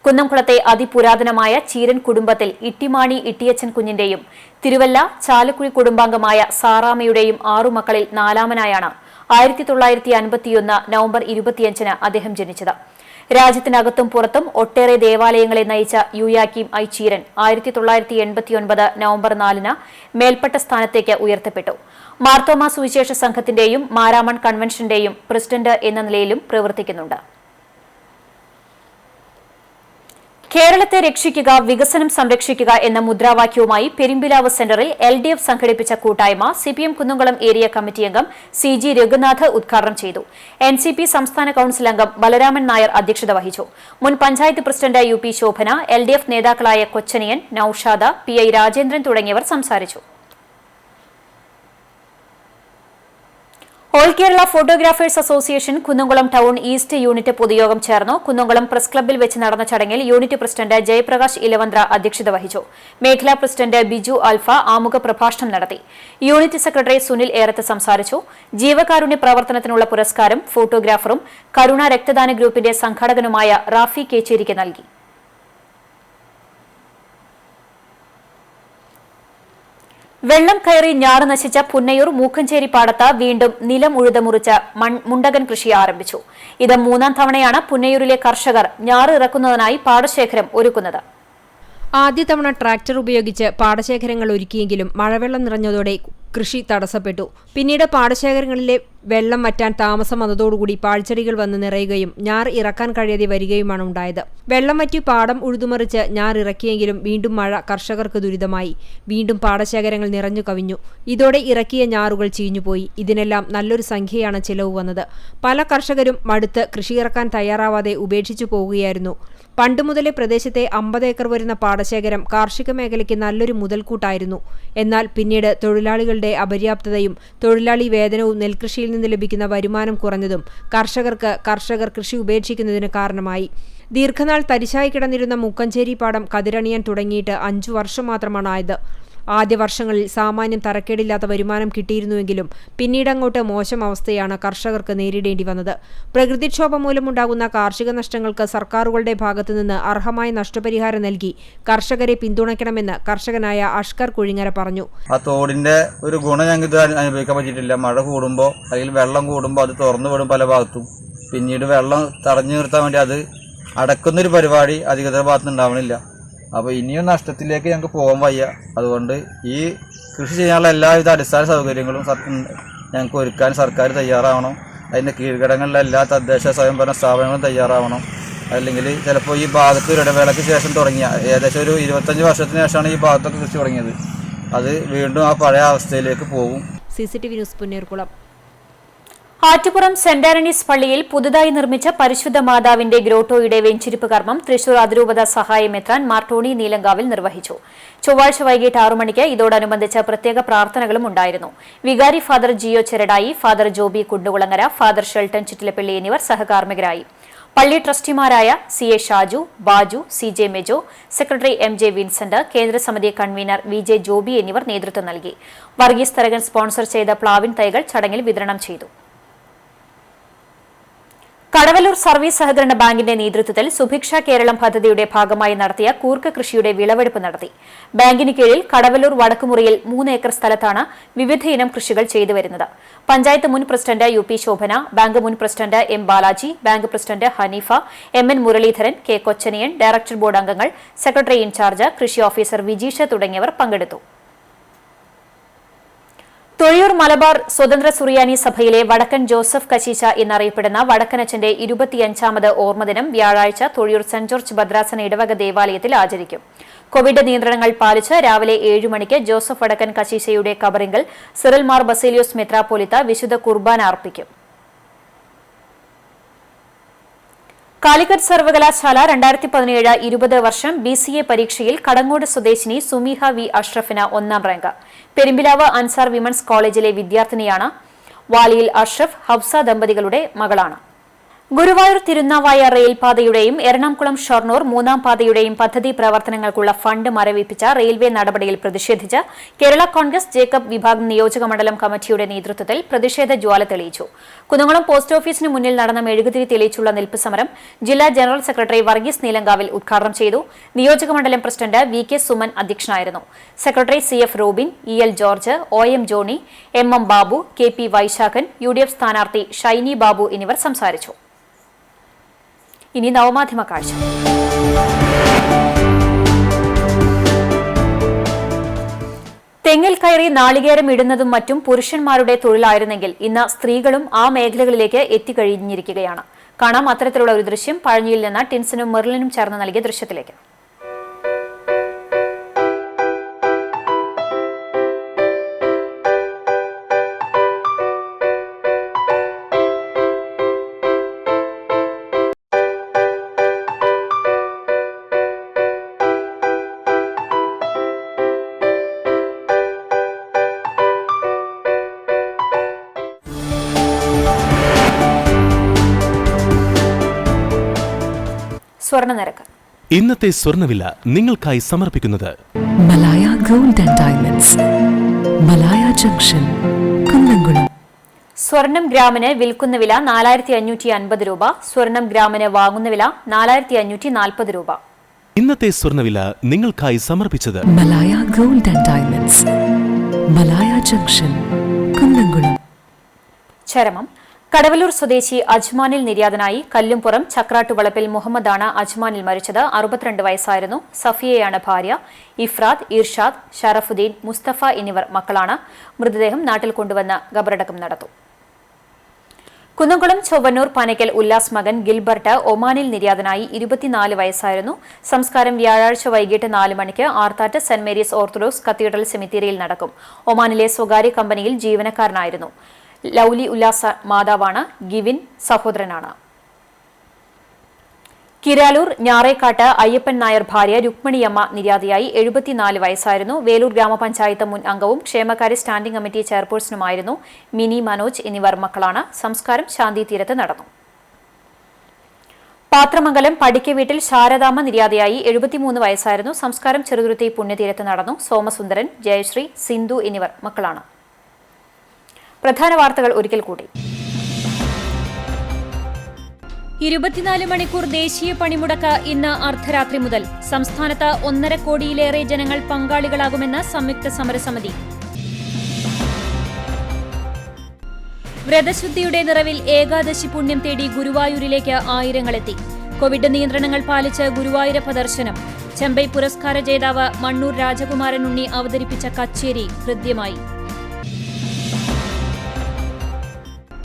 കുന്നംകുളത്തെ അതിപുരാതനമായ ചീരൻ കുടുംബത്തിൽ ഇട്ടിമാണി ഇട്ടിയച്ചൻ കുഞ്ഞിന്റെയും തിരുവല്ല ചാലക്കുഴി കുടുംബാംഗമായ സാറാമയുടെയും 6 മക്കളിൽ 4ാമനായാണ് 1951 നവംബർ 25 അദ്ദേഹം ജനിച്ചത്. രാജ്യത്തിനകത്തും പുറത്തും ഒട്ടേറെ ദേവാലയങ്ങളെ നയിച്ച യൂയാക്കീം ഐ ചീരൻ 1989 നവംബർ 4 മേൽപ്പെട്ട സ്ഥാനത്തേക്ക് ഉയർത്തപ്പെട്ടു. മാർത്തോമ സുവിശേഷ സംഘത്തിന്റെയും മാരാമൺ കൺവെൻഷന്റെയും പ്രസിഡന്റ് എന്ന നിലയിലും പ്രവർത്തിക്കുന്നുണ്ട്. കേരളത്തെ രക്ഷിക്കുക, വികസനം സംരക്ഷിക്കുക എന്ന മുദ്രാവാക്യവുമായി പെരുമ്പിലാവ് സെന്ററിൽ LDF സംഘടിപ്പിച്ച കൂട്ടായ്മ CPM കുന്നംകുളം ഏരിയ കമ്മിറ്റി അംഗം CG രഘുനാഥ് ഉദ്ഘാടനം ചെയ്തു. NCP സംസ്ഥാന കൌൺസിൽ അംഗം ബലരാമൻ നായർ അധ്യക്ഷത വഹിച്ചു. മുൻ panchayat president UP Shobhana, LDF നേതാക്കളായ കൊച്ചനിയൻ, നൌഷാദ, PI രാജേന്ദ്രൻ തുടങ്ങിയവർ സംസാരിച്ചു. All Kerala photographers association Kunnamkulam town east unit പൊതുയോഗം ചേർന്നു. കുന്നംകുളം പ്രസ് ക്ലബ്ബിൽ വെച്ച് നടന്ന ചടങ്ങിൽ യൂണിറ്റ് പ്രസിഡന്റ് ജയപ്രകാശ് ഇലവന്ത്ര അധ്യക്ഷത വഹിച്ചു. മേഖലാ പ്രസിഡന്റ് ബിജു ആൽഫ ആമുഖ പ്രഭാഷണം നടത്തി. യൂണിറ്റ് സെക്രട്ടറി സുനിൽ ഏറത്ത് സംസാരിച്ചു. ജീവകാരുണ്യ പ്രവർത്തനത്തിനുള്ള പുരസ്കാരം ഫോട്ടോഗ്രാഫറും കരുണ രക്തദാന ഗ്രൂപ്പിന്റെ സംഘാടകനുമായ റാഫി കേച്ചേരിക്ക് നൽകി. വെള്ളം കയറി ഞാറ് നശിച്ച പുന്നയൂർ മൂക്കഞ്ചേരി പാടത്ത് വീണ്ടും നിലം ഉഴുത് മുറിച്ച് മുണ്ടകൻ കൃഷി ആരംഭിച്ചു. ഇത് 3ാം തവണയാണ് പുന്നയൂരിലെ കർഷകർ ഞാറ് ഇറക്കുന്നതിനായി പാടശേഖരം ഒരുക്കുന്നത്. ആദ്യ തവണ ട്രാക്ടർ ഉപയോഗിച്ച് പാടശേഖരങ്ങൾ ഒരുക്കിയെങ്കിലും മഴവെള്ളം നിറഞ്ഞതോടെ കൃഷി തടസ്സപ്പെട്ടു. പിന്നീട് പാടശേഖരങ്ങളിലെ വെള്ളം വറ്റാൻ താമസം വന്നതോടുകൂടി പാഴ്ചെടികൾ വന്ന് നിറയുകയും ഞാർ ഇറക്കാൻ കഴിയാതെ വരികയുമാണ് ഉണ്ടായത്. വെള്ളം വറ്റി പാടം ഉഴുതുമറിച്ച് ഞാർ ഇറക്കിയെങ്കിലും വീണ്ടും മഴ കർഷകർക്ക് ദുരിതമായി. വീണ്ടും പാടശേഖരങ്ങൾ നിറഞ്ഞു കവിഞ്ഞു. ഇതോടെ ഇറക്കിയ ഞാറുകൾ ചീഞ്ഞുപോയി. ഇതിനെല്ലാം നല്ലൊരു സംഖ്യയാണ് ചിലവ് വന്നത്. പല കർഷകരും മടുത്ത് കൃഷിയിറക്കാൻ തയ്യാറാവാതെ ഉപേക്ഷിച്ചു പോവുകയായിരുന്നു. പണ്ടുമുതലേ പ്രദേശത്തെ 50 ഏക്കർ വരുന്ന പാടശേഖരം കാർഷിക മേഖലയ്ക്ക് നല്ലൊരു മുതൽക്കൂട്ടായിരുന്നു. എന്നാൽ പിന്നീട് തൊഴിലാളികളുടെ പദ്ധതികളുടെ അപര്യാപ്തതയും തൊഴിലാളി വേതനവും നെൽകൃഷിയിൽ നിന്ന് ലഭിക്കുന്ന വരുമാനം കുറഞ്ഞതും കർഷകർ കൃഷി ഉപേക്ഷിക്കുന്നതിന് കാരണമായി. ദീർഘനാൾ തരിശായി കിടന്നിരുന്ന മുക്കഞ്ചേരി പാടം കതിരണിയാൻ തുടങ്ങിയിട്ട് 5 വർഷം മാത്രമാണായത്. ആദ്യ വർഷങ്ങളിൽ സാമാന്യം തരക്കേടില്ലാത്ത വരുമാനം കിട്ടിയിരുന്നുവെങ്കിലും പിന്നീടങ്ങോട്ട് മോശം അവസ്ഥയാണ് കർഷകർക്ക് നേരിടേണ്ടി വന്നത്. പ്രകൃതിക്ഷോഭം മൂലമുണ്ടാകുന്ന കാർഷിക നഷ്ടങ്ങൾക്ക് സർക്കാരുകളുടെ ഭാഗത്തുനിന്ന് അർഹമായ നഷ്ടപരിഹാരം നൽകി കർഷകരെ പിന്തുണയ്ക്കണമെന്ന് കർഷകനായ അഷ്കർ കുഴിങ്ങര പറഞ്ഞു. ആ തോടിന്റെ ഒരു ഗുണം ഞങ്ങൾക്ക് അനുഭവിക്കാൻ പറ്റിയിട്ടില്ല. മഴ കൂടുമ്പോൾ അല്ലെങ്കിൽ വെള്ളം കൂടുമ്പോൾ അത് തുറന്നു വിടും പല ഭാഗത്തും. പിന്നീട് വെള്ളം തടഞ്ഞു നിർത്താൻ വേണ്ടി അത് അടക്കുന്നൊരു പരിപാടി അധികൃതരുടെ ഭാഗത്തുനിന്ന് ഉണ്ടാവണില്ല. അപ്പോൾ ഇനിയും നഷ്ടത്തിലേക്ക് ഞങ്ങൾക്ക് പോകാൻ വയ്യ. അതുകൊണ്ട് ഈ കൃഷി ചെയ്യാനുള്ള എല്ലാവിധ അടിസ്ഥാന സൗകര്യങ്ങളും ഞങ്ങൾക്ക് ഒരുക്കാൻ സർക്കാർ തയ്യാറാവണം. അതിൻ്റെ കീഴ്ഘടകങ്ങളിലെ എല്ലാ തദ്ദേശ സ്വയംഭരണ സ്ഥാപനങ്ങളും തയ്യാറാവണം. അല്ലെങ്കിൽ ചിലപ്പോൾ ഈ ഭാഗത്ത് ഒരു ഇടവേളയ്ക്ക് ശേഷം തുടങ്ങിയ ഏകദേശം ഒരു 25 വർഷത്തിന് ശേഷമാണ് ഈ ഭാഗത്തൊക്കെ കൃഷി തുടങ്ങിയത്. അത് വീണ്ടും ആ പഴയ അവസ്ഥയിലേക്ക് പോകും. CCTV news Punnerkulam. Attupuram saint Antony's പള്ളിയിൽ പുതുതായി നിർമ്മിച്ച പരിശുദ്ധ മാതാവിന്റെ ഗ്രോട്ടോയുടെ വെഞ്ചിരിപ്പ് കർമ്മം തൃശൂർ അതിരൂപത സഹായ മെത്രാൻ മാർ ടോണി നീലങ്കാവിൽ നിർവഹിച്ചു. ചൊവ്വാഴ്ച വൈകിട്ട് 6 മണിക്ക് ഇതോടനുബന്ധിച്ച് പ്രത്യേക പ്രാർത്ഥനകളും ഉണ്ടായിരുന്നു. വികാരി father Jio Cheradai, father Joby Kundukulangara, father Shelton Chittilappally എന്നിവർ സഹകാർമ്മികരായി. പള്ളി ട്രസ്റ്റിമാരായ CA Shaju, Baju, CJ Mejo, secretary MJ Vincent, കേന്ദ്രസമിതി കൺവീനർ VJ ജോബി എന്നിവർ നേതൃത്വം നൽകി. വർഗീസ് തരകൻ സ്പോൺസർ ചെയ്ത പ്ലാവിൻ തൈകൾ ചടങ്ങിൽ വിതരണം ചെയ്തു. കടവല്ലൂർ സർവീസ് സഹകരണ ബാങ്കിന്റെ നേതൃത്വത്തിൽ സുഭിക്ഷ കേരളം പദ്ധതിയുടെ ഭാഗമായി നടത്തിയ കൂർക്ക കൃഷിയുടെ വിളവെടുപ്പ് നടത്തി. ബാങ്കിന് കീഴിൽ കടവല്ലൂർ വടക്കുമുറിയിൽ 3 ഏക്കർ സ്ഥലത്താണ് വിവിധയിനം കൃഷികൾ ചെയ്തുവരുന്നത്. പഞ്ചായത്ത് മുൻ പ്രസിഡന്റ് UP ശോഭന, ബാങ്ക് മുൻ president M Balaji, bank president Haneefa, MN Muraleedharan, K Kochaniyan, director board അംഗങ്ങൾ, സെക്രട്ടറി ഇൻചാർജ്, കൃഷി ഓഫീസർ വിജീഷ് തുടങ്ങിയവർ പങ്കെടുത്തു. തൊഴിയൂർ മലബാർ സ്വതന്ത്ര സുറിയാനി സഭയിലെ വടക്കൻ ജോസഫ് കശീശ എന്നറിയപ്പെടുന്ന വടക്കനച്ചന്റെ 25ാമത് ഓർമ്മദിനം വ്യാഴാഴ്ച തൊഴിയൂർ സെന്റ് ജോർജ് ഭദ്രാസന ഇടവക ദേവാലയത്തിൽ ആചരിക്കും. കോവിഡ് നിയന്ത്രണങ്ങൾ പാലിച്ച് രാവിലെ 7 മണിക്ക് ജോസഫ് വടക്കൻ കശീശയുടെ കബറിങ്കൽ സിറിൽ മാർ ബസേലിയോസ് മെത്രാപ്പോലിത്ത വിശുദ്ധ കുർബാന അർപ്പിക്കും. കാലിക്കറ്റ് സർവകലാശാല 2017-20 വർഷം BCA പരീക്ഷയിൽ കടങ്ങോട് സ്വദേശിനി സുമിഹ V അഷ്റഫിന് 1ാം rank. Perumpilavu Ansar women's കോളേജിലെ വിദ്യാർത്ഥിനിയാണ്. വാലിയിൽ അഷ്റഫ് ഹഫ്സ ദമ്പതികളുടെ മകളാണ്. ഗുരുവായൂർ തിരുനാവായ റെയിൽപാതയുടെയും എറണാകുളം ഷൊർണൂർ 3ാം പാതയുടെയും പദ്ധതി പ്രവർത്തനങ്ങൾക്കുള്ള ഫണ്ട് മരവിപ്പിച്ച റെയിൽവേ നടപടിയിൽ പ്രതിഷേധിച്ച് കേരള കോൺഗ്രസ് ജേക്കബ് വിഭാഗം നിയോജക മണ്ഡലം കമ്മിറ്റിയുടെ നേതൃത്വത്തിൽ പ്രതിഷേധ ജ്വാല തെളിയിച്ചു. കുന്നംകുളം പോസ്റ്റ് ഓഫീസിന് മുന്നിൽ നടന്ന മെഴുകുതിരി തെളിയിച്ചുള്ള നിൽപ്പ് സമരം ജില്ലാ ജനറൽ സെക്രട്ടറി വർഗീസ് നീലങ്കാവിൽ ഉദ്ഘാടനം ചെയ്തു. നിയോജക മണ്ഡലം പ്രസിഡന്റ് VK സുമൻ അധ്യക്ഷനായിരുന്നു. Secretary CF Robin, EL George, OM Johnny, MM Babu, KP Vysakhan, UDF സ്ഥാനാർത്ഥി ഷൈനി ബാബു എന്നിവർ സംസാരിച്ചു. ഇനി നവമാധ്യമ കാഴ്ച. തെങ്ങിൽ കയറി നാളികേരം ഇടുന്നതും മറ്റും പുരുഷന്മാരുടെ തൊഴിലായിരുന്നെങ്കിൽ ഇന്ന് സ്ത്രീകളും ആ മേഖലകളിലേക്ക് എത്തിക്കഴിഞ്ഞിരിക്കുകയാണ്. കാണാം അത്തരത്തിലുള്ള ഒരു ദൃശ്യം പഴഞ്ഞിയിൽ നിന്ന് ടിൻസനും മെർലിനും ചേർന്ന് നൽകിയ ദൃശ്യത്തിലേക്ക്. സ്വർണ്ണനിരക്ക്. ഇന്നത്തെ സ്വർണ്ണവില നിങ്ങൾക്കായി സമർപ്പിക്കുന്നത് Malaya gold and diamonds, Malaya junction, Kunnamkulam. സ്വർണം ഗ്രാമിന് വിൽക്കുന്ന വില 4550 രൂപ. സ്വർണം ഗ്രാമിന് വാങ്ങുന്ന വില 4540 രൂപ. ഇന്നത്തെ സ്വർണ്ണവില നിങ്ങൾക്കായി സമർപ്പിച്ചത് Malaya gold and diamonds, Malaya junction, Kunnamkulam. ചരമം. കടവല്ലൂർ സ്വദേശി അജ്മാനിൽ നിര്യാതനായി. കല്ലുംപുറം ചക്രാട്ടുവളപ്പിൽ മുഹമ്മദാണ് അജ്മാനിൽ മരിച്ചത്. 62 വയസ്സായിരുന്നു. സഫിയയാണ് ഭാര്യ. ഇഫ്രാദ്, ഇർഷാദ്, ഷറഫുദ്ദീൻ, മുസ്തഫ എന്നിവർ മക്കളാണ്. മൃതദേഹം നാട്ടിൽ കൊണ്ടുവന്ന് ഖബറടക്കം നടത്തും. കുന്നംകുളം ചൊവ്വന്നൂർ പനയ്ക്കൽ ഉല്ലാസ് മകൻ ഗിൽബർട്ട് ഒമാനിൽ നിര്യാതനായി. 24 വയസ്സായിരുന്നു. സംസ്കാരം വ്യാഴാഴ്ച വൈകിട്ട് 4 മണിക്ക് Arthat saint Mary's orthodox cathedral സെമിത്തേരിയിൽ നടക്കും. ഒമാനിലെ സ്വകാര്യ കമ്പനിയിൽ ജീവനക്കാരനായിരുന്നു. ലൌലി ഉല്ലാസ മാതാവാണ്. ഗിവിൻ സഹോദരനാണ്. കിരാലൂർ ഞാറേക്കാട്ട് അയ്യപ്പൻ നായർ ഭാര്യ രുക്മിണിയമ്മ നിര്യാതയായി 74 വയസ്സായിരുന്നു. വേലൂർ ഗ്രാമപഞ്ചായത്ത് മുൻ അംഗവും ക്ഷേമകാര്യ സ്റ്റാൻഡിംഗ് കമ്മിറ്റി ചെയർപേഴ്സണുമായിരുന്നു മിനി മനോജ് എന്നിവർ മക്കളാണ്. സംസ്കാരം ശാന്തി തീരത്ത് നടന്നു. പാത്രമംഗലം പടിക്ക വീട്ടിൽ ശാരദാമ്മ നിര്യാതയായി 73 വയസ്സായിരുന്നു. സംസ്കാരം ചെറുതുരുത്തി പുണ്യതീരത്ത് നടന്നു. സോമസുന്ദരൻ, ജയശ്രീ, സിന്ധു എന്നിവർ മക്കളാണ്. പ്രധാന വാർത്തകൾ ഒരിക്കൽ കൂടി. 24 മണിക്കൂർ ദേശീയ പണിമുടക്ക് ഇന്ന് അർദ്ധരാത്രി മുതൽ. സംസ്ഥാനത്ത് 1.5 കോടിയിലേറെ ജനങ്ങൾ പങ്കാളികളാകുമെന്ന് സംയുക്ത സമരസമിതി. വ്രതശുദ്ധിയുടെ നിറവിൽ ഏകാദശി പുണ്യം തേടി ഗുരുവായൂരിലേക്ക് ആയിരങ്ങളെത്തി. കോവിഡ് നിയന്ത്രണങ്ങൾ പാലിച്ച് ഗുരുവായൂരപ്പ ദർശനം. ചെമ്പൈ പുരസ്കാര ജേതാവ് മണ്ണൂർ രാജകുമാരൻ ഉണ്ണി അവതരിപ്പിച്ച കച്ചേരി ഹൃദ്യമായി.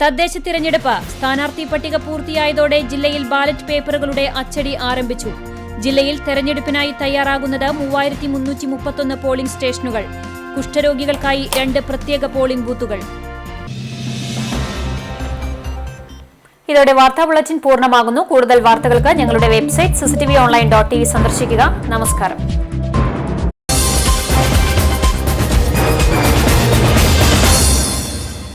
തദ്ദേശ തിരഞ്ഞെടുപ്പ്. സ്ഥാനാർത്ഥി പട്ടിക പൂർത്തിയായതോടെ ജില്ലയിൽ ബാലറ്റ് പേപ്പറുകളുടെ അച്ചടി ആരംഭിച്ചു. ജില്ലയിൽ തെരഞ്ഞെടുപ്പിനായി തയ്യാറാകുന്നത് 3331 പോളിംഗ് സ്റ്റേഷനുകൾ. കുഷ്ഠരോഗികൾക്കായി 2 പ്രത്യേക പോളിംഗ് ബൂത്തുകൾ. ഇതോടെ വാർത്താ ബുള്ളറ്റിൻ പൂർണ്ണമാകുന്നു. കൂടുതൽ വാർത്തകൾക്ക് ഞങ്ങളുടെ വെബ്സൈറ്റ് cctv online.tv സന്ദർശിക്കുക. നമസ്കാരം.